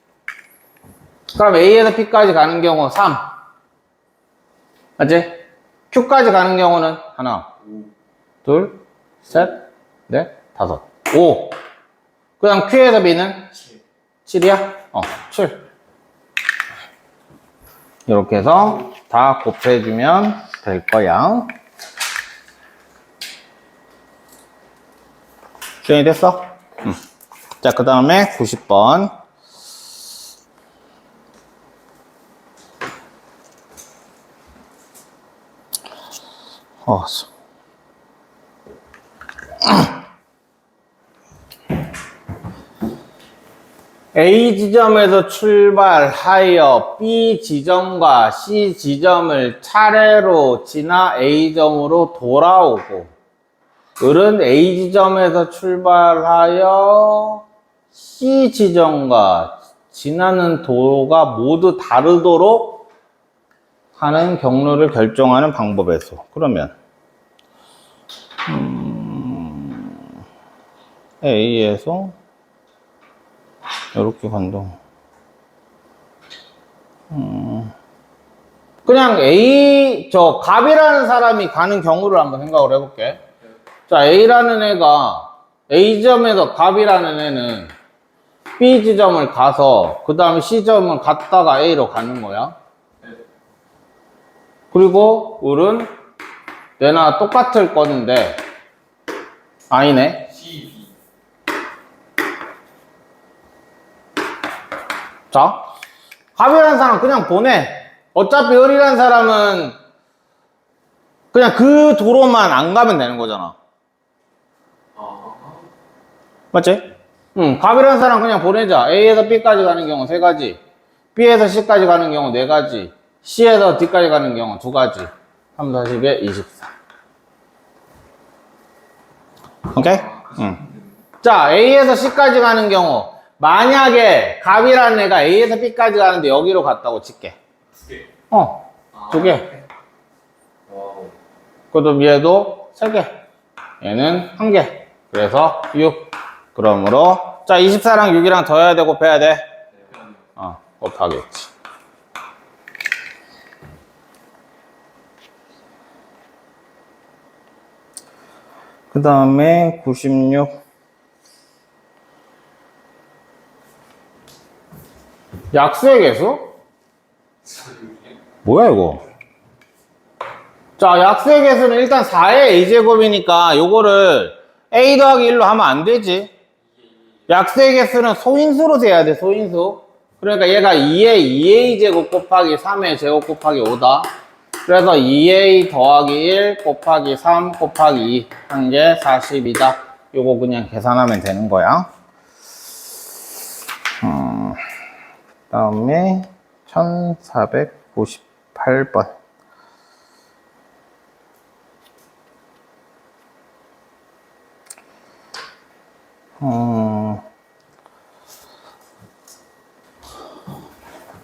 그럼 A에서 P까지 가는 경우 3. 맞지? Q까지 가는 경우는 하나, 둘, 셋, 넷, 다섯, 5. 그다음 Q에서 B는 7이야? 7. 이렇게 해서 다 곱해주면 될 거야. 수행이 됐어? 자, 그 다음에 90번. A 지점에서 출발하여 B 지점과 C 지점을 차례로 지나 A점으로 돌아오고, 을은 A 지점에서 출발하여 C 지점과 지나는 도로가 모두 다르도록 하는 경로를 결정하는 방법에서. 그러면 A에서 이렇게 간다. 그냥 갑이라는 사람이 가는 경우를 한번 생각을 해볼게. 자, A라는 애가 A점에서 갑이라는 애는 B 지점을 가서 그 다음에 C점을 갔다가 A로 가는 거야. 그리고 을은 얘나 똑같을 건데 아니네. C, B. 자, 갑이라는 사람 그냥 보내. 어차피 을이라는 사람은 그냥 그 도로만 안 가면 되는 거잖아. 맞지? 갑이라는 사람 그냥 보내자. A에서 B까지 가는 경우 3가지, B에서 C까지 가는 경우 4가지, C에서 D까지 가는 경우 2가지. 3, 40에 24. 오케이? 자, A에서 C까지 가는 경우, 만약에 갑이라는 애가 A에서 B까지 가는데 여기로 갔다고 칠게. 2개. 2개. 그럼 얘도 3개. 얘는 1개. 그래서 6. 그러므로, 자, 24랑 6이랑 더해야 돼, 곱해야 돼? 곱하겠지. 그 다음에 96. 약수의 개수? 뭐야, 이거? 자, 약수의 개수는 일단 4의 a제곱이니까 요거를 a 더하기 1로 하면 안 되지. 약수의 개수는 소인수로 재야 돼, 소인수. 그러니까 얘가 2의 2a 제곱 곱하기 3의 제곱 곱하기 5다. 그래서 2a 더하기 1 곱하기 3 곱하기 2 한 게 42다. 요거 그냥 계산하면 되는 거야. 다음에 1498번.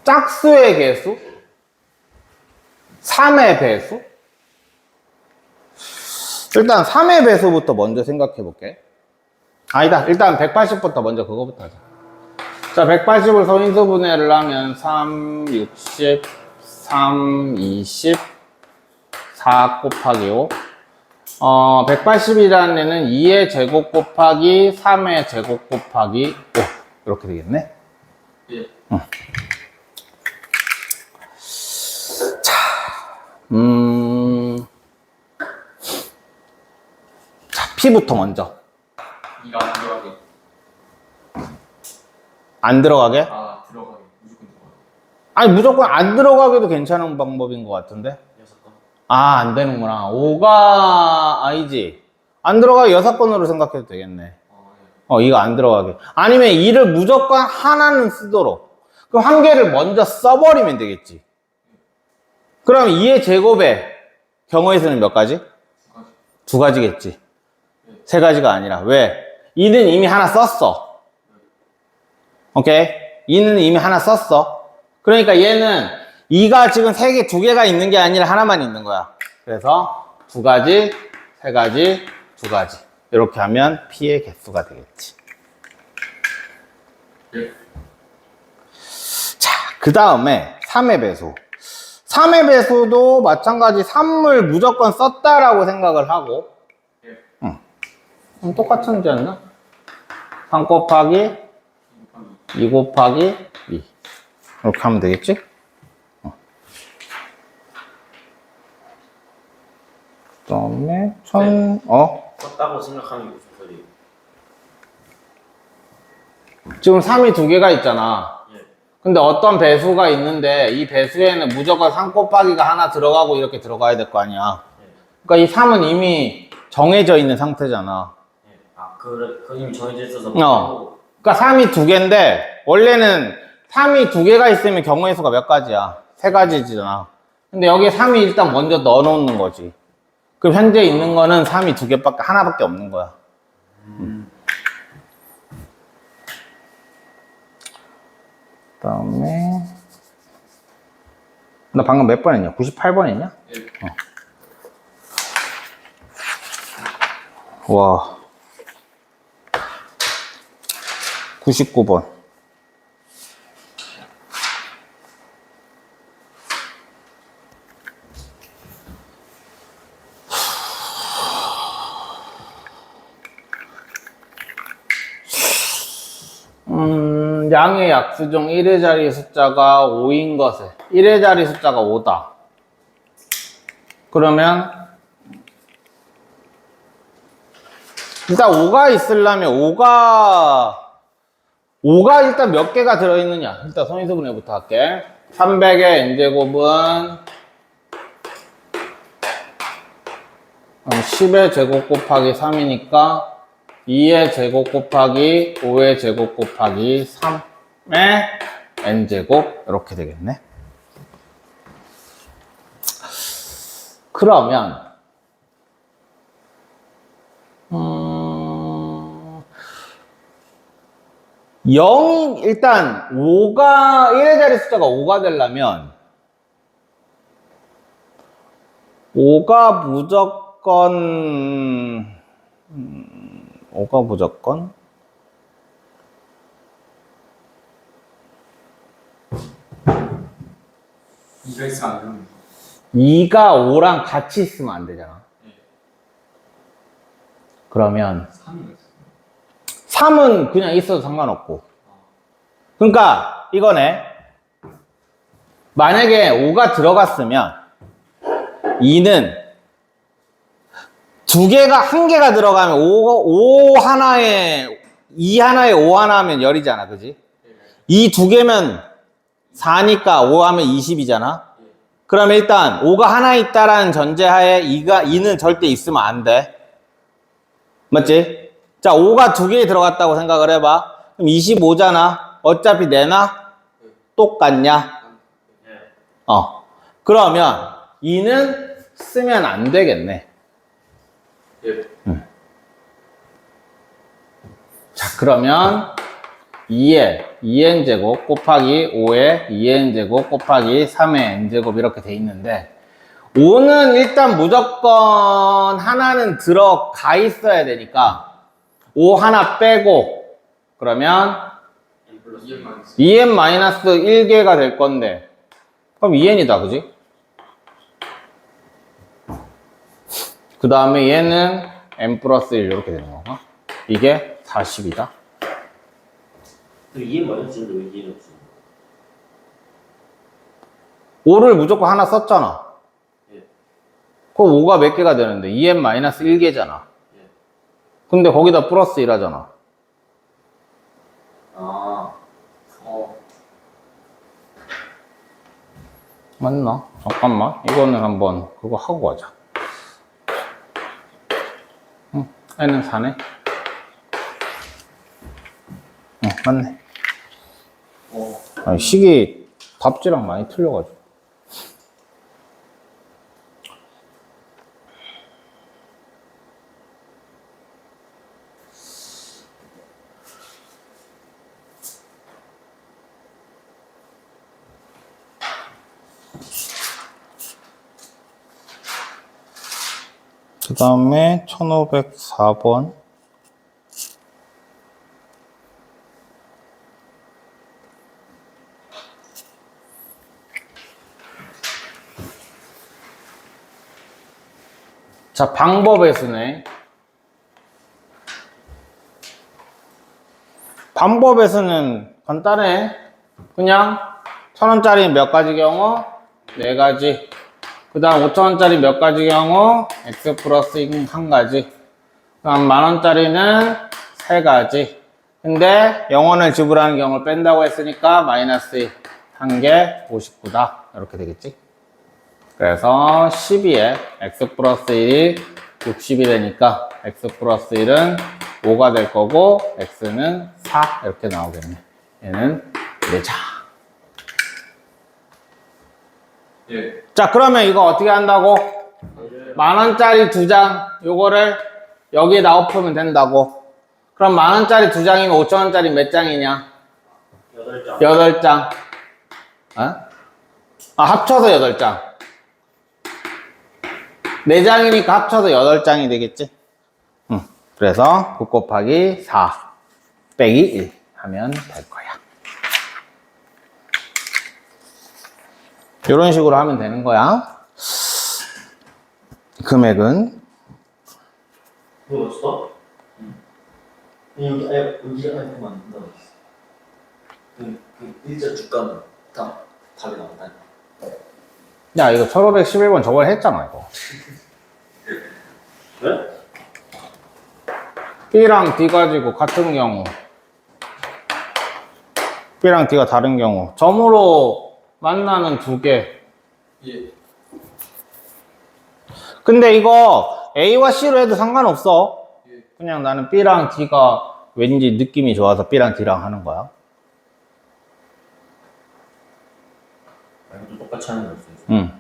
짝수의 개수, 3의 배수. 일단 3의 배수부터 먼저 생각해 볼게. 아니다, 일단 180부터 먼저 그거부터 하자. 자, 180을 소인수 분해를 하면 3, 60, 3, 20, 4 곱하기 5. 180이라는 애는 2의 제곱 곱하기 3의 제곱 곱하기 5. 이렇게 되겠네. 예. 자, 자, P부터 먼저. 이가 안 들어가게. 안 들어가게? 아, 들어가게. 무조건 들어가게. 아니, 무조건 안 들어가게도 괜찮은 방법인 것 같은데? 6건. 아, 안 되는구나. 5가 아니지. 안 들어가게 6건으로 생각해도 되겠네. 이거 안 들어가게. 아니면 2를 무조건 하나는 쓰도록. 그럼 한 개를 먼저 써버리면 되겠지. 그럼 2의 제곱의 경우의 수는 몇 가지? 두 가지겠지. 세 가지가 아니라. 왜? 2는 이미 하나 썼어. 오케이? 2는 이미 하나 썼어. 그러니까 얘는 2가 지금 두 개가 있는 게 아니라 하나만 있는 거야. 그래서 두 가지, 세 가지, 두 가지. 이렇게 하면 P의 개수가 되겠지. 예. 자, 그 다음에 3의 배수. 3의 배수도 마찬가지 3을 무조건 썼다라고 생각을 하고, 예. 똑같은지 않나? 3 곱하기 2 곱하기 2. 이렇게 하면 되겠지? 그 다음에 썼다고 생각하는 게 무슨 소리예요? 지금 3이 두 개가 있잖아. 예. 근데 어떤 배수가 있는데 이 배수에는 무조건 3 곱하기가 하나 들어가고 이렇게 들어가야 될 거 아니야. 예. 그러니까 이 3은 이미 정해져 있는 상태잖아. 예. 아, 그 이미 정해져 있어서. 그러니까 3이 두 개인데 원래는 3이 두 개가 있으면 경우의 수가 몇 가지야? 세 가지잖아. 근데 여기에 3이 일단 먼저 넣어 놓는 거지. 그럼 현재 있는 거는 3이 두 개밖에, 하나밖에 없는 거야. 그 다음에, 나 방금 몇 번 했냐? 98번 했냐? 예. 와. 99번. 양의 약수 중 1의 자리 숫자가 5인 것에 1의 자리 숫자가 5다. 그러면 일단 5가 있으려면 5가 일단 몇 개가 들어있느냐. 일단 선의수분해부터 할게. 300의 n제곱은 10의 제곱 곱하기 3이니까 2의 제곱 곱하기 5의 제곱 곱하기 3의 n제곱 이렇게 되겠네. 그러면 0, 일단 5가 1의 자리 숫자가 5가 되려면 5가 무조건 2가 있으면 안 되는 거. 2가 5랑 같이 있으면 안 되잖아. 예. 그러면 3이 있어. 3은 그냥 있어도 상관없고. 그러니까 이거네. 만약에 5가 들어갔으면 2는 두 개가, 한 개가 들어가면 5 하나에 2 하나에 5 하나 하면 열이잖아. 그지? 이 두 개면 4니까 5 하면 20이잖아. 그러면 일단 5가 하나 있다라는 전제하에 2는 절대 있으면 안 돼. 맞지? 자, 5가 두 개 들어갔다고 생각을 해봐. 그럼 25잖아. 어차피 내나? 똑같냐? 그러면 2는 쓰면 안 되겠네. 예. 자, 그러면 2의 2n제곱 곱하기 5의 2n제곱 곱하기 3의 n제곱 이렇게 돼 있는데 5는 일단 무조건 하나는 들어가 있어야 되니까 5 하나 빼고 그러면 2n-1개가 될 건데 그럼 2n이다. 그지? 그 다음에 얘는 n 플러스 1 이렇게 되는 건가? 이게 40이다. 그 EM 마이너스인데 왜 EM 없어? 5를 무조건 하나 썼잖아. 예. 그럼 5가 몇 개가 되는데 2n-1개잖아. 예. 근데 거기다 플러스 1 하잖아. 아. 맞나? 잠깐만. 이거는 한번 그거 하고 가자. 응, n은 4네. 응, 맞네. 아니, 식이 답지랑 많이 틀려가지고. 그 다음에 1504번. 자, 방법의 수네. 방법의 수는 간단해. 그냥 1,000원짜리 몇 가지 경우? 4가지. 그 다음 5,000원짜리 몇 가지 경우? x 플러스 1가지. 그 다음 10,000원짜리는 3가지. 근데 0원을 지불하는 경우를 뺀다고 했으니까 마이너스 1개 59다. 이렇게 되겠지. 그래서 12에 x 플러스 1이 60이 되니까 x 플러스 1은 5가 될 거고 x는 4 이렇게 나오겠네. 얘는 4자. 예. 자, 그러면 이거 어떻게 한다고? 10,000원짜리 2장 요거를 여기에다 엎으면 된다고. 그럼 10,000원짜리 2장이면 5,000원짜리 몇 장이냐? 8장. 8장. 어? 아, 합쳐서 8장. 4장이니까 합쳐서 8장이 되겠지? 그래서 9 곱하기 4 빼기 1 하면 될 거야. 이런 식으로 하면 되는 거야. 금액은 그거 없어? 응. 여기 아예 그만 한다고 했어. 그 일자 주가는 다 답이 나온다. 야, 이거 1511번 저번에 했잖아, 이거. 왜? B랑 D 가지고 같은 경우 B랑 D가 다른 경우 점으로 만나는 2개. 예. 근데 이거 A와 C로 해도 상관없어. 예. 그냥 나는 B랑 D가 왠지 느낌이 좋아서 B랑 D랑 하는 거야. 이것도 똑같이 하는 거 있어. 응.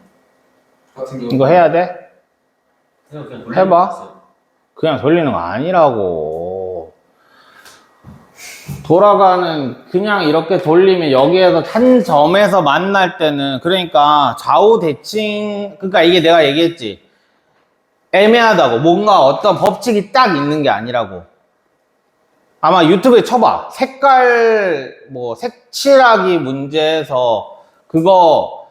같은 경우. 이거 해야 돼? 그냥 해봐. 있어. 그냥 돌리는 거 아니라고. 돌아가는, 그냥 이렇게 돌리면 여기에서 한 점에서 만날 때는, 그러니까 좌우 대칭, 그러니까 이게 내가 얘기했지. 애매하다고. 뭔가 어떤 법칙이 딱 있는 게 아니라고. 아마 유튜브에 쳐봐. 색깔, 뭐, 색칠하기 문제에서 그거를,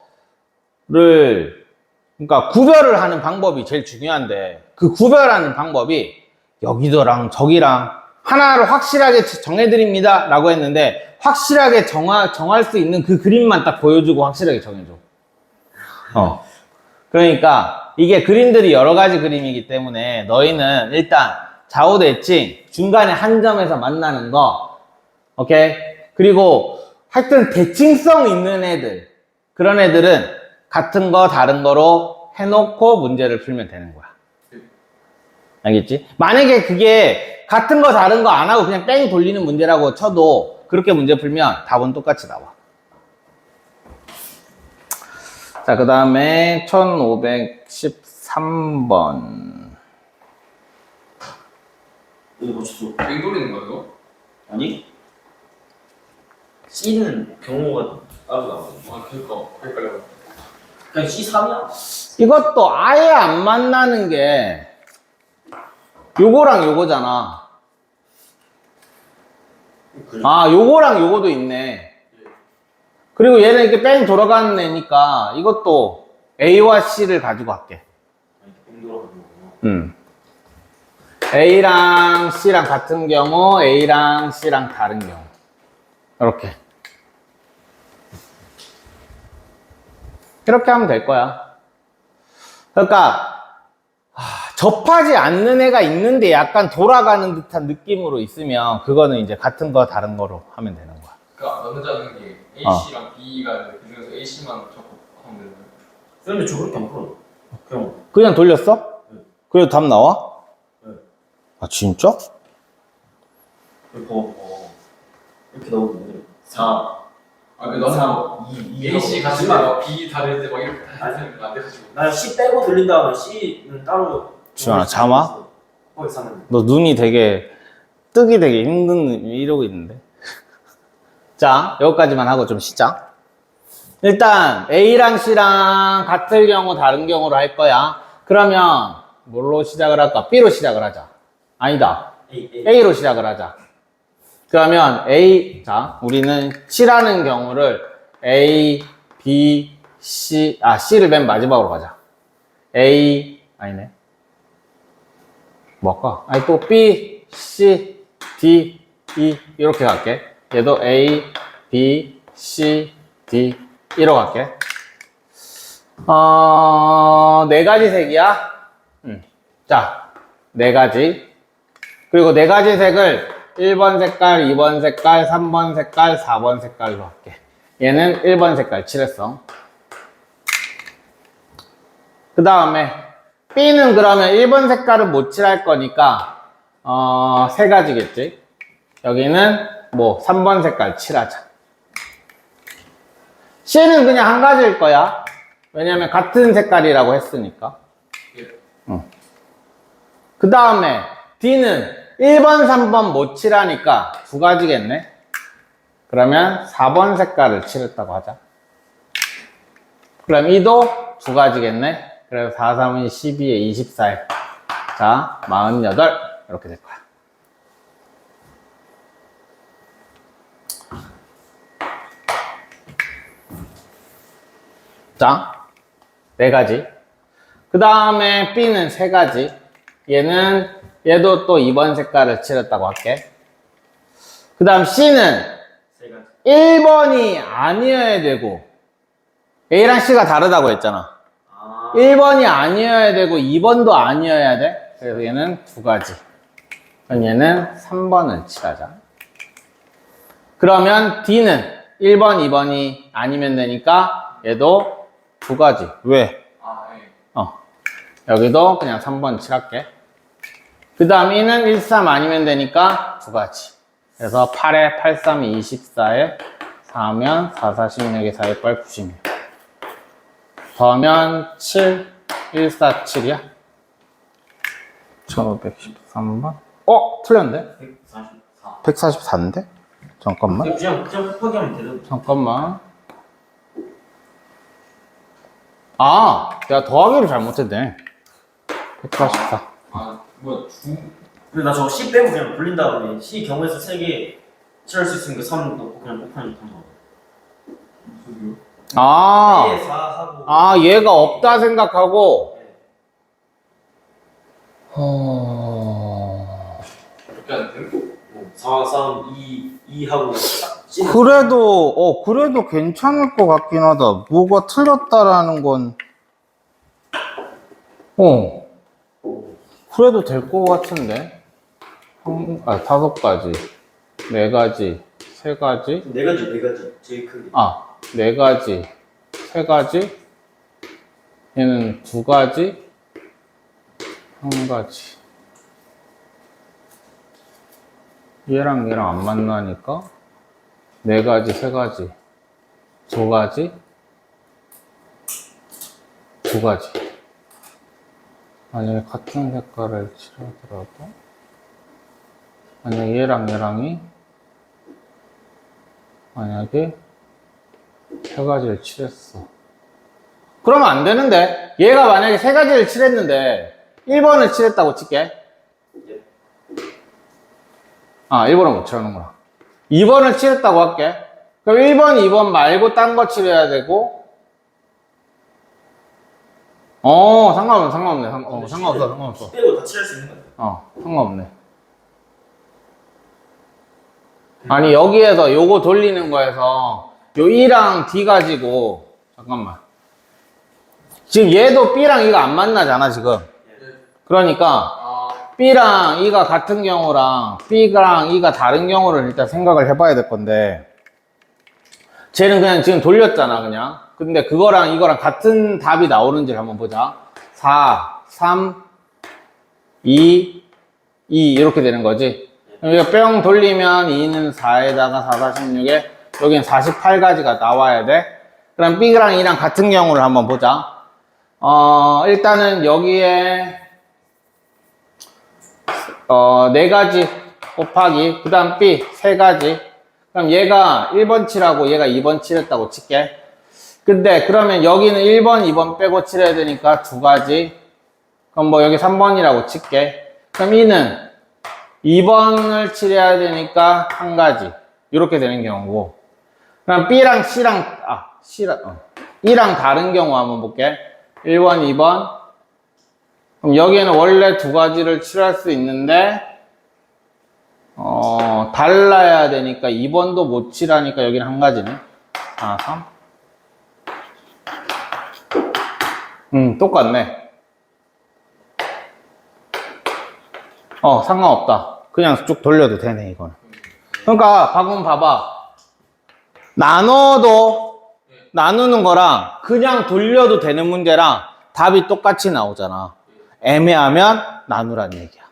그러니까 구별을 하는 방법이 제일 중요한데, 그 구별하는 방법이 여기도랑 저기랑 하나를 확실하게 정해드립니다 라고 했는데, 확실하게 정할 수 있는 그 그림만 딱 보여주고 확실하게 정해줘. 그러니까 이게 그림들이 여러 가지 그림이기 때문에 너희는 일단 좌우 대칭 중간에 한 점에서 만나는 거, 오케이? 그리고 하여튼 대칭성 있는 애들, 그런 애들은 같은 거 다른 거로 해놓고 문제를 풀면 되는 거야. 알겠지? 만약에 그게 같은 거 다른 거 안 하고 그냥 뺑 돌리는 문제라고 쳐도 그렇게 문제 풀면 답은 똑같이 나와. 자, 그 다음에 1513번. 이거 고쳤어. 뺑 돌리는 거예요? 아니? C는 경우가 따로 나오거든. 아, 그니까. 헷갈려. 그냥 C3이야. 이것도 아예 안 만나는 게 요거랑 요거잖아. 아, 요거랑 요거도 있네. 그리고 얘는 이렇게 뺑 돌아가는 애니까 이것도 A와 C를 가지고 할게. A랑 C랑 같은 경우, A랑 C랑 다른 경우. 이렇게. 이렇게 하면 될 거야. 그러니까 접하지 않는 애가 있는데 약간 돌아가는 듯한 느낌으로 있으면 그거는 이제 같은 거 다른 거로 하면 되는 거야. 그러니까 나누자는 게 A씨랑 B가 있는데 그 중에서 A씨만 적합하면 되는 거예요. 근데 저 그렇게 안 풀어. 그냥 그냥 돌렸어? 네. 그래도 답 나와? 네. 아 진짜? 이렇게 이렇게 넣으면 4. 아, 근데 너는 3, 2, A씨 같이 막 B 다를 때 막 이렇게 다 하면 안 돼가지고. 나 C 빼고 돌린 다음에 C는 따로. 지원아, 잠아? 거기 사는. 너 눈이 되게 뜨기 되게 힘든 이러고 있는데. 자, 여기까지만 하고 좀 쉬자. 일단 A랑 C랑 같을 경우 다른 경우로 할 거야. 그러면 뭘로 시작을 할까? B로 시작을 하자. 아니다. A로 시작을 하자. 그러면 A, 우리는 C라는 경우를 A, B, C, C를 맨 마지막으로 가자. A, 아니네. 뭐 할까? 아니, 또 B, C, D, E, 이렇게 갈게. 얘도 A, B, C, D, 이로 갈게. 네 가지 색이야. 자, 네 가지. 그리고 네 가지 색을 1번 색깔, 2번 색깔, 3번 색깔, 4번 색깔로 할게. 얘는 1번 색깔 칠했어. 그 다음에 B는 그러면 1번 색깔은 못 칠할 거니까 세 가지겠지. 여기는 뭐 3번 색깔 칠하자. C는 그냥 한 가지일 거야. 왜냐면 같은 색깔이라고 했으니까. 그 다음에 D는 1번, 3번 못 칠하니까 두 가지겠네. 그러면 4번 색깔을 칠했다고 하자. 그럼 E도 두 가지겠네. 그래서 4, 3은 12에 24에. 자, 48. 이렇게 될 거야. 자, 네 가지. 그 다음에 B는 세 가지. 얘도 또 2번 색깔을 칠했다고 할게. 그 다음 C는 1번이 아니어야 되고, A랑 C가 다르다고 했잖아. 1번이 아니어야 되고 2번도 아니어야 돼. 그래서 얘는 두 가지. 그럼 얘는 3번을 칠하자. 그러면 D는 1번, 2번이 아니면 되니까 얘도 두 가지. 왜? 여기도 그냥 3번 칠할게. 그 다음 E는 1, 3 아니면 되니까 두 가지. 그래서 8에 8, 3, 24에 4면 4, 4, 16에 4, 6, 8, 96. 더하면 7, 1, 4, 7이야? 1513번? 틀렸는데? 144. 144인데? 잠깐만. 그냥 곱하기하면 되는. 잠깐만. 내가 더하기를 잘못했네. 144. 뭐야, 근데 나 저거 C 빼고 그냥 돌린 다음에 C 경우에서 3개 칠할 수 있으니까 3 넣고 그냥 곱하면 된다. A에 4 하고. 얘가 없다 생각하고. 그렇게 안 돼요? 4, 3, 2 하고 그래도 괜찮을 것 같긴 하다. 뭐가 틀렸다라는 건. 그래도 될 것 같은데. 5가지, 4가지, 3가지. 4가지 제일 크게. 4가지, 3가지. 얘는 2가지, 1가지. 얘랑 얘랑 안 만나니까 4가지, 3가지, 2가지, 2가지. 만약에 같은 색깔을 칠하더라도 만약에 얘랑 얘랑이 만약에 3가지를 칠했어. 그러면 안 되는데. 얘가 만약에 3가지를 칠했는데 1번을 칠했다고 칠게. 1번은 못 칠하는구나. 2번을 칠했다고 할게. 그럼 1번, 2번 말고 딴 거 칠해야 되고. 상관없네. 상관없어. 빼고 다 칠할 수 있는 거야. 상관없네. 아니 여기에서 요거 돌리는 거에서 요 E랑 D 가지고 잠깐만 지금 얘도 B랑 E가 안 만나잖아 지금. 그러니까 B랑 E가 같은 경우랑 B랑 E가 다른 경우를 일단 생각을 해봐야 될 건데 쟤는 그냥 지금 돌렸잖아 그냥. 근데 그거랑 이거랑 같은 답이 나오는지를 한번 보자. 4, 3, 2, 2 이렇게 되는 거지. 여기가 뿅 돌리면 2는 4에다가 4, 46에 여기는 48가지가 나와야 돼. 그럼 B랑 E랑 같은 경우를 한번 보자. 일단은 여기에 4가지 곱하기 그 다음 B 3가지. 그럼 얘가 1번 칠하고 얘가 2번 칠했다고 칠게. 근데 그러면 여기는 1번, 2번 빼고 칠해야 되니까 2가지. 그럼 뭐 여기 3번이라고 칠게. 그럼 E는 2번을 칠해야 되니까 1가지. 이렇게 되는 경우고. 그럼 B랑 E랑 다른 경우 한번 볼게. 1번, 2번. 그럼 여기에는 원래 2가지를 칠할 수 있는데, 달라야 되니까 2번도 못 칠하니까 여기는 1가지네. 4, 3. 똑같네. 상관없다. 그냥 쭉 돌려도 되네, 이거는. 그러니까, 방금 봐봐. 나누는 거랑 그냥 돌려도 되는 문제랑 답이 똑같이 나오잖아. 애매하면 나누란 얘기야.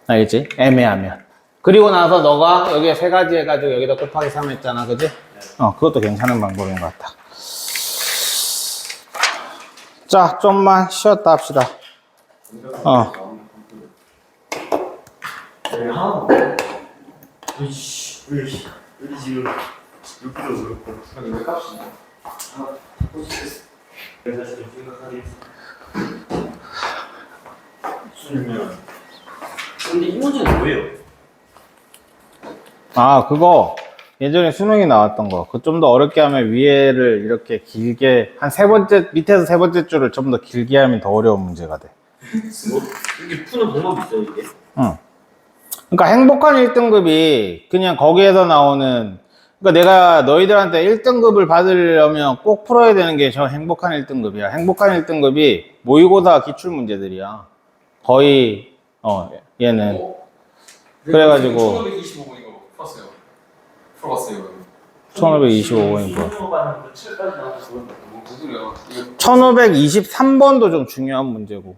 알겠지? 애매하면. 그리고 나서 너가 여기에 3가지 해가지고 여기다 곱하기 3 했잖아. 그지? 그것도 괜찮은 방법인 것 같아. 자, 좀만 쉬었다 합시다. 우리 지금 6kg 그렇고 왜 값이 그래서 지금 생각하기 수면 근데 이 문제는 뭐예요? 그거 예전에 수능이 나왔던 거. 그 좀 더 어렵게 하면 위에를 이렇게 길게 한 3번째 밑에서 3번째 줄을 좀 더 길게 하면 더 어려운 문제가 돼. 뭐 이게 푸는 방법이 있어요 이게? 응. 그러니까 행복한 1등급이 그냥 거기에서 나오는, 그러니까 내가 너희들한테 1등급을 받으려면 꼭 풀어야 되는 게 저 행복한 1등급이야. 행복한 1등급이 모의고사 기출문제들이야. 거의, 얘는. 그래가지고. 1525번인 거 풀었어요. 풀어봤어요. 1525번이 뭐야? 7까지 나와서 그런 거. 무슨 소리야? 1523번도 좀 중요한 문제고.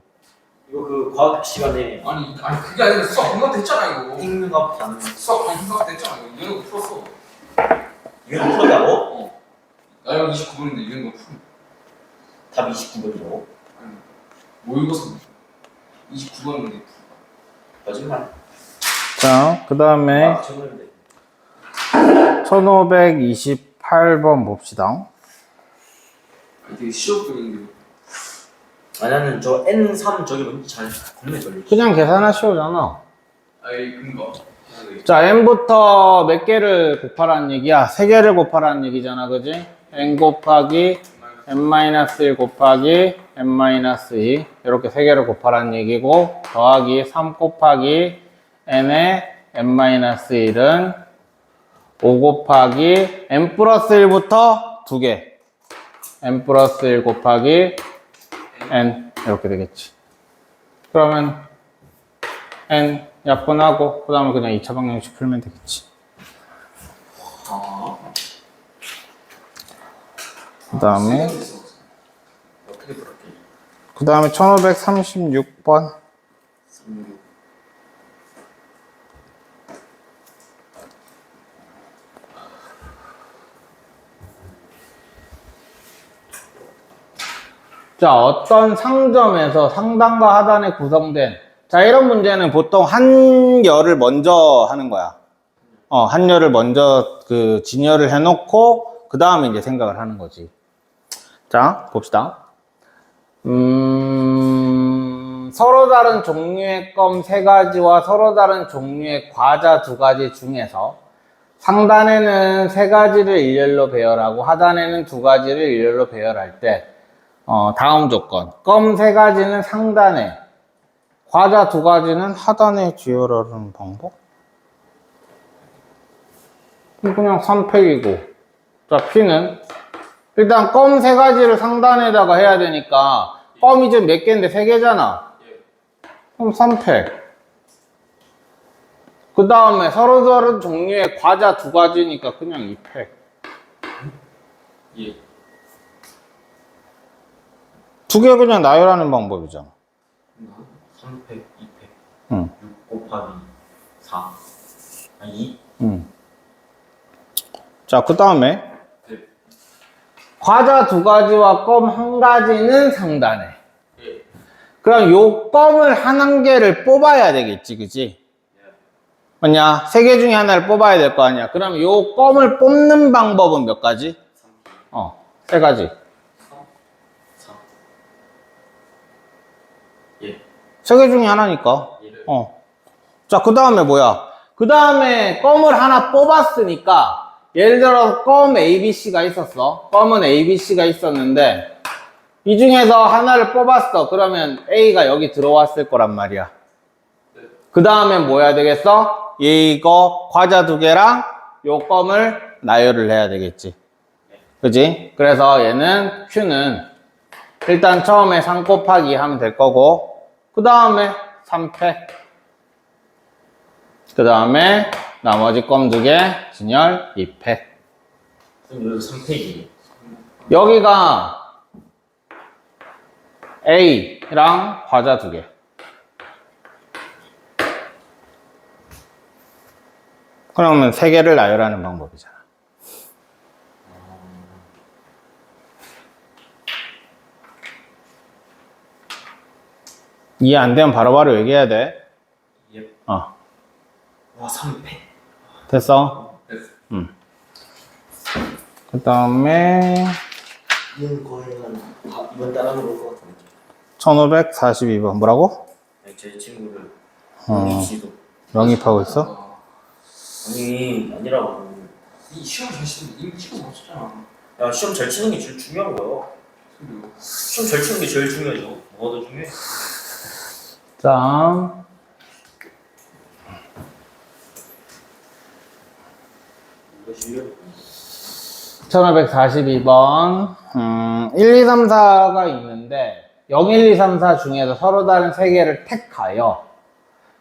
이거 그 과학 시간에 아니 그게 아니라 수학 공부한테 했잖아 이거. 행능학 반응 수학 방송학 때 했잖아 이거. 이런 거 풀었어. 이거 풀었다고? 나 여기 29번인데 이런 거 풀. 답 29번이라고? 아니 모의고사 29번인데 거짓말 자, 그 다음에 저번인데 1528번 봅시다. 되게 시험적인데. 나는 저 N3 저기 뭔지 잘 겁내 걸리지 그냥 계산하시오잖아. 아이 근거. 자, n부터 몇 개를 곱하라는 얘기야? 3개를 곱하라는 얘기잖아, 그지? n 곱하기 n-1 곱하기 n-2 이렇게 3개를 곱하라는 얘기고, 더하기 3 곱하기 n의 n-1은 5 곱하기 n 플러스 1부터 2개, n 플러스 1 곱하기 n 이렇게 되겠지. 그러면 n 약분하고 그 다음에 그냥 2차 방정식 풀면 되겠지. 그 다음에 어떻게 풀었지? 그 다음에 1536번. 자, 어떤 상점에서 상단과 하단에 구성된, 자, 이런 문제는 보통 한 열을 먼저 하는 거야. 한 열을 먼저 진열을 해놓고 그 다음에 이제 생각을 하는 거지. 자, 봅시다. 서로 다른 종류의 껌 3가지와 서로 다른 종류의 과자 2가지 중에서 상단에는 3가지를 일렬로 배열하고 하단에는 2가지를 일렬로 배열할 때 다음 조건. 껌 3가지는 상단에, 과자 2가지는 하단에 지혈하는 방법? 그냥 3팩이고. 자, P는 일단 껌 3가지를 상단에다가 해야 되니까 껌이 지금 몇 개인데 3개잖아. 그럼 3팩. 그 다음에 서로 다른 종류의 과자 2가지니까 그냥 2팩. 예. 2개 그냥 나열하는 방법이잖아. 3팩, 2팩, 응. 6 곱하기 4. 2? 응. 자, 그 다음에 네. 과자 2가지와 껌 1가지는 상단에. 예. 그럼 요 껌을 한 개를 뽑아야 되겠지, 그치? 맞냐? 3개 중에 하나를 뽑아야 될 거 아니야. 그럼 요 껌을 뽑는 방법은 몇 가지? 3가지. 3. 예. 3개 중에 하나니까. 예. 자, 그 다음에 뭐야? 그 다음에 껌을 하나 뽑았으니까, 예를 들어 껌 ABC가 있었어. 껌은 ABC가 있었는데, 이 중에서 하나를 뽑았어. 그러면 A가 여기 들어왔을 거란 말이야. 그 다음에 뭐 해야 되겠어? 이거 과자 2개랑 요 껌을 나열을 해야 되겠지. 그지? 그래서 얘는 Q는 일단 처음에 3 곱하기 하면 될 거고, 그 다음에 3팩. 그 다음에 나머지 껌 2개, 진열 2팩. 그럼 여기 3팩이에요. 여기가 A랑 과자 2개. 그러면 3개를 나열하는 방법이잖아. 이해 안 되면 바로바로 얘기해야 돼. 예. 어. 와, 3팩. 됐어? 됐어. 그 다음에 이건 거의 이번 따라는 올것 같은데. 1542번. 뭐라고? 아니, 제 친구를 어. 영입시도. 영입하고 있어? 아니, 아니라고. 이 시험 잘 치는 이거 치고 없었잖아. 야, 시험 잘 치는 게 제일 중요한 거야. 시험 잘 치는 게 제일 중요하죠. 뭐가 더 중요해? 자, 1542번. 1, 2, 3, 4가 있는데 0, 1, 2, 3, 4 중에서 서로 다른 3개를 택하여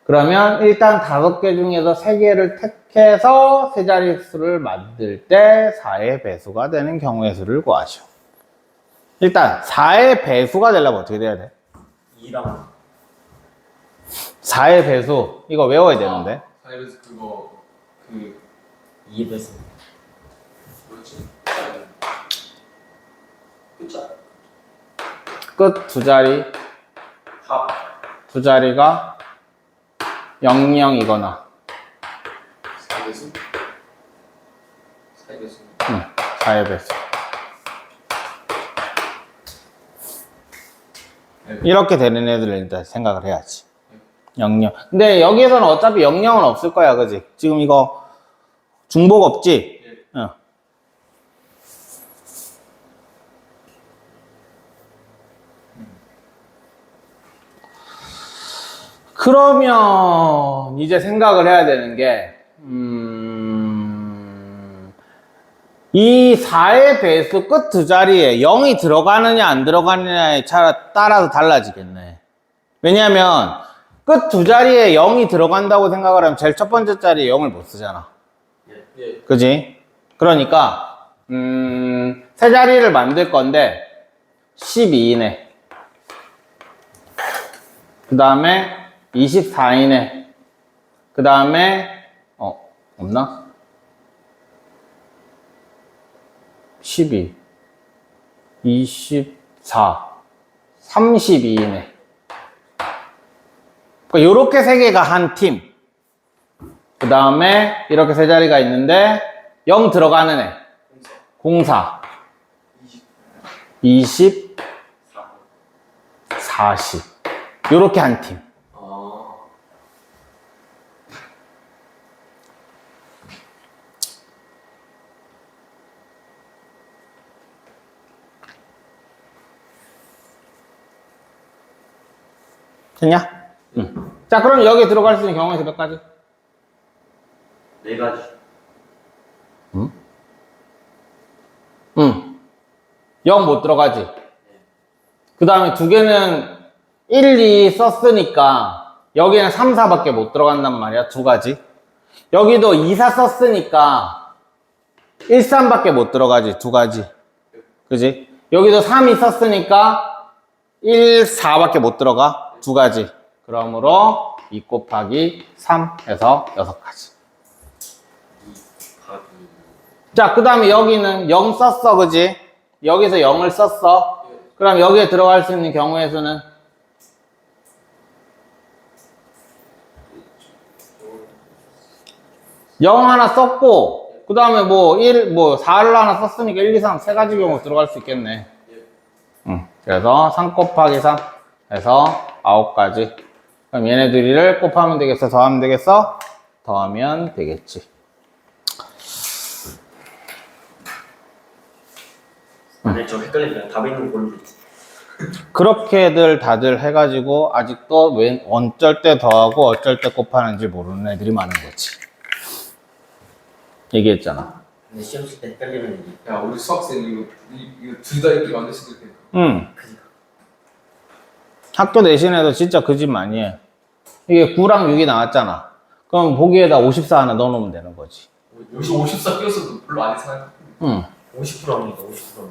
그러면 일단 5개 중에서 3개를 택해서 세 자릿수를 만들 때 4의 배수가 되는 경우의 수를 구하시오. 일단 4의 배수가 되려면 어떻게 돼야 돼? 2랑 4의 배수 이거 외워야 되는데 사이버스 그거 그 2의 배수. 뭐였지? 그자. 끝 2자리 합. 2자리가 00이거나 사이버스. 사이버스. 4의 배수 이렇게 되는 애들을 일단 생각을 해야지 00 근데 여기에서는 어차피 00은 없을 거야 그지? 지금 이거 중복 없지? 응. 그러면 이제 생각을 해야 되는 게 이 4의 배수 끝 2자리에 0이 들어가느냐 안 들어가느냐에 따라서 달라지겠네. 왜냐하면 끝 2자리에 0이 들어간다고 생각을 하면 제일 첫 번째 자리에 0을 못 쓰잖아. 예. 그지? 그러니까 세 자리를 만들 건데 12이네. 그 다음에 24이네. 그 다음에 없나? 12 24 32이네. 그러니까 요렇게 세 개가 한 팀. 그 다음에 이렇게 세 자리가 있는데 0 들어가는 애 04 20 40 요렇게 한 팀. 됐냐? 응. 자, 그럼 여기 들어갈 수 있는 경우에서 몇 가지? 4가지. 0 못 들어가지. 그 다음에 두 개는 1, 2 썼으니까 여기는 3, 4밖에 못 들어간단 말이야. 두 가지. 여기도 2, 4 썼으니까 1, 3밖에 못 들어가지. 두 가지. 그지? 여기도 3, 2 썼으니까 1, 4밖에 못 들어가. 두 가지. 그러므로 2 곱하기 3 해서 6가지. 자, 그 다음에 여기는 0 썼어. 그지? 여기서 0을 썼어. 그럼 여기에 들어갈 수 있는 경우의 수는 0 하나 썼고, 그 다음에 뭐 4를 하나 썼으니까 1, 2, 3 세 가지 경우 들어갈 수 있겠네. 그래서 3 곱하기 3 해서 9가지. 그럼 얘네 둘이를 곱하면 되겠어? 더하면 되겠어? 더하면 되겠지. 만약에 저 헷갈리면 답 있는 거 보내주세요. 그렇게들 다들 해가지고 아직도 어쩔 때 더하고 어쩔 때 곱하는지 모르는 애들이 많은 거지. 얘기했잖아. 근데 시험 칠 때 헷갈리면 이게 야 우리 수학생 이거 둘 다 이렇게 만들 수도 있겠다. 응. 학교 내신에도 진짜 그 집 많이 해. 이게 9랑 6이 나왔잖아. 그럼 보기에다 54 하나 넣어놓으면 되는 거지. 여기서 54 끼웠어도 별로 안 이상해. 응. 50%입니다. 50%.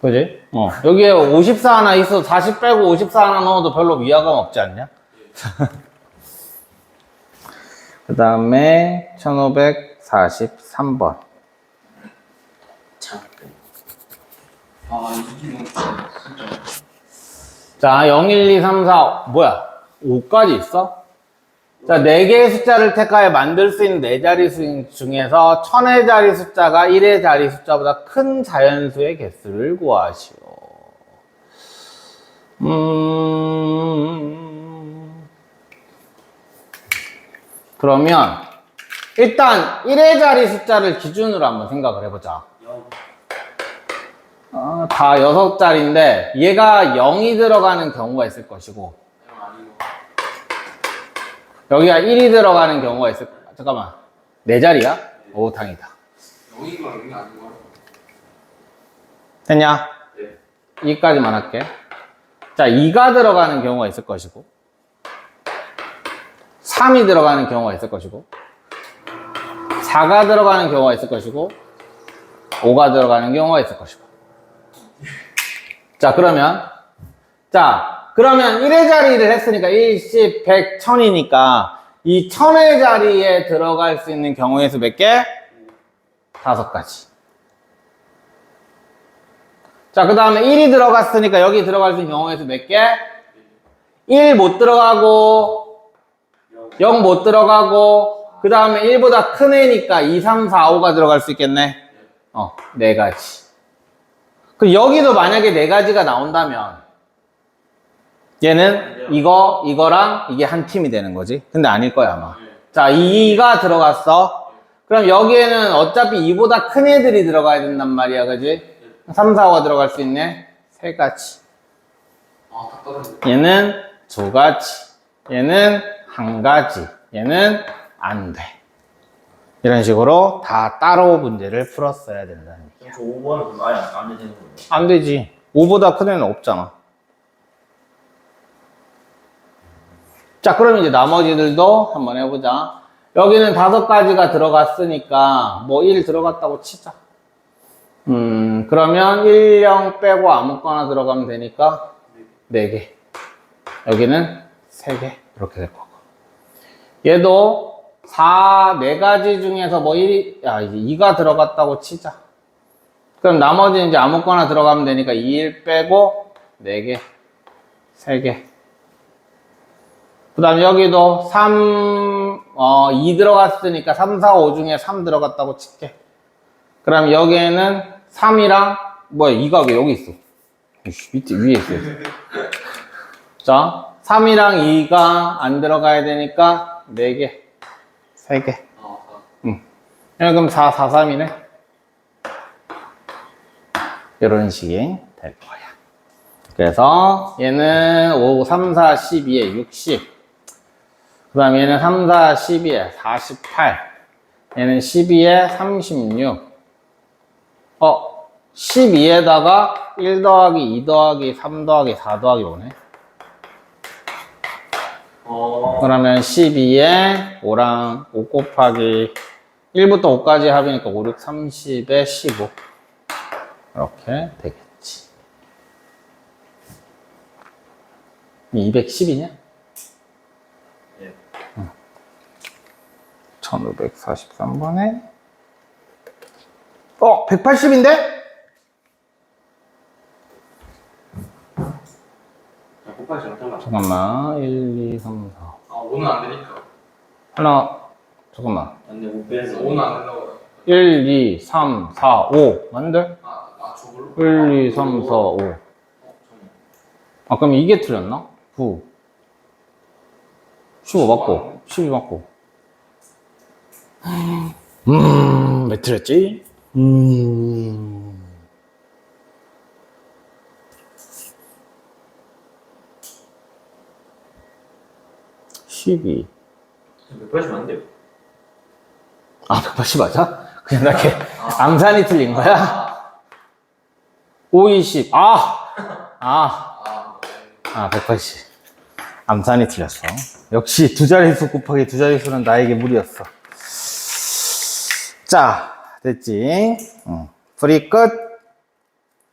그지? 여기에 54 하나 있어. 40 빼고 54 하나 넣어도 별로 위화감 없지 않냐? 그 다음에 1543번. 참. 아 이거 진짜. 자, 0, 1, 2, 3, 4, 뭐야? 5까지 있어? 자, 4개의 숫자를 택하여 만들 수 있는 4자리 수 중에서 1000의 자리 숫자가 1의 자리 숫자보다 큰 자연수의 개수를 구하시오. 그러면 일단 1의 자리 숫자를 기준으로 한번 생각을 해보자. 다 6자리인데 얘가 0이 들어가는 경우가 있을 것이고 여기가 1이 들어가는 경우가 있을 거야. 잠깐만. 4자리야? 오, 다행이다. 0인 거랑 0이 아닌 거야. 됐냐? 네. 2까지만 할게. 자, 2가 들어가는 경우가 있을 것이고 3이 들어가는 경우가 있을 것이고 4가 들어가는 경우가 있을 것이고 5가 들어가는 경우가 있을 것이고 자, 그러면 1의 자리를 했으니까 1, 10, 100, 1000이니까 이 1000의 자리에 들어갈 수 있는 경우의 수 몇 개? 5가지. 자, 그 다음에 1이 들어갔으니까 여기 들어갈 수 있는 경우의 수 몇 개? 1 못 들어가고 0 못 들어가고 그 다음에 1보다 큰 애니까 2, 3, 4, 5가 들어갈 수 있겠네. 4가지. 그 여기도 만약에 4가지가 나온다면 얘는 이거랑 이게 한 팀이 되는 거지. 근데 아닐 거야 아마. 자, 2가 들어갔어. 그럼 여기에는 어차피 2보다 큰 애들이 들어가야 된단 말이야, 그지? 3, 4, 5가 들어갈 수 있네. 3가지. 아다 떨어졌네. 얘는 2가지. 얘는 1가지. 얘는 안 돼. 이런 식으로 다 따로 문제를 풀었어야 된다는 얘기야. 저 5번은 아예 안 되는 거예요. 안 되지. 5보다 큰 애는 없잖아. 자, 그럼 이제 나머지들도 한번 해보자. 여기는 5가지가 들어갔으니까 뭐 1 들어갔다고 치자. 그러면 1, 0 빼고 아무거나 들어가면 되니까 4개. 여기는 3개. 이렇게 될 거고. 얘도 4가지 중에서 뭐 1이, 이제 2가 들어갔다고 치자. 그럼 나머지는 이제 아무거나 들어가면 되니까 2, 1 빼고 4개. 3개. 그 다음에 여기도 2 들어갔으니까 3, 4, 5 중에 3 들어갔다고 칠게. 그럼 여기에는 3이랑, 2가 왜 여기 있어? 밑에, 위에 있어. 자, 3이랑 2가 안 들어가야 되니까 4개. 3개. 그럼 4, 4, 3이네. 이런 식이 될 거야. 그래서 얘는 5, 3, 4, 12에 60. 그 다음에 얘는 3, 4, 12에 48. 얘는 12에 36. 12에다가 1 더하기 2 더하기 3 더하기 4 더하기 5네. 그러면 12에 5랑 5 곱하기 1부터 5까지 합이니까 5, 6, 30에 15. 이렇게 되겠지. 210이냐? 예. 1543번에 180인데? 곱하기 잘못한 거 잠깐만 1, 2, 3, 4 아 5는 안 되니까. 하나 잠깐만 안돼 못 빼서 5는 안 된다고. 1, 2, 3, 4, 5 맞는데? 아 저걸로? 1, 2, 3, 4, 5 아 그럼 이게 틀렸나? 9 15 맞고 12 맞고 왜 틀렸지? 12 180 안 돼요. 아 180 맞아? 그냥 나 이렇게 암산이 틀린 거야? 5, 20 180 암산이 틀렸어. 역시 두 자릿수 곱하기 두 자릿수는 나에게 무리였어. 자 됐지? 풀이 끝.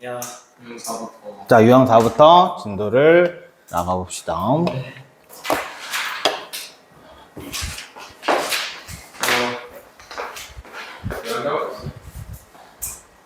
야 4부터. 자 유형 4부터 진도를 나가봅시다.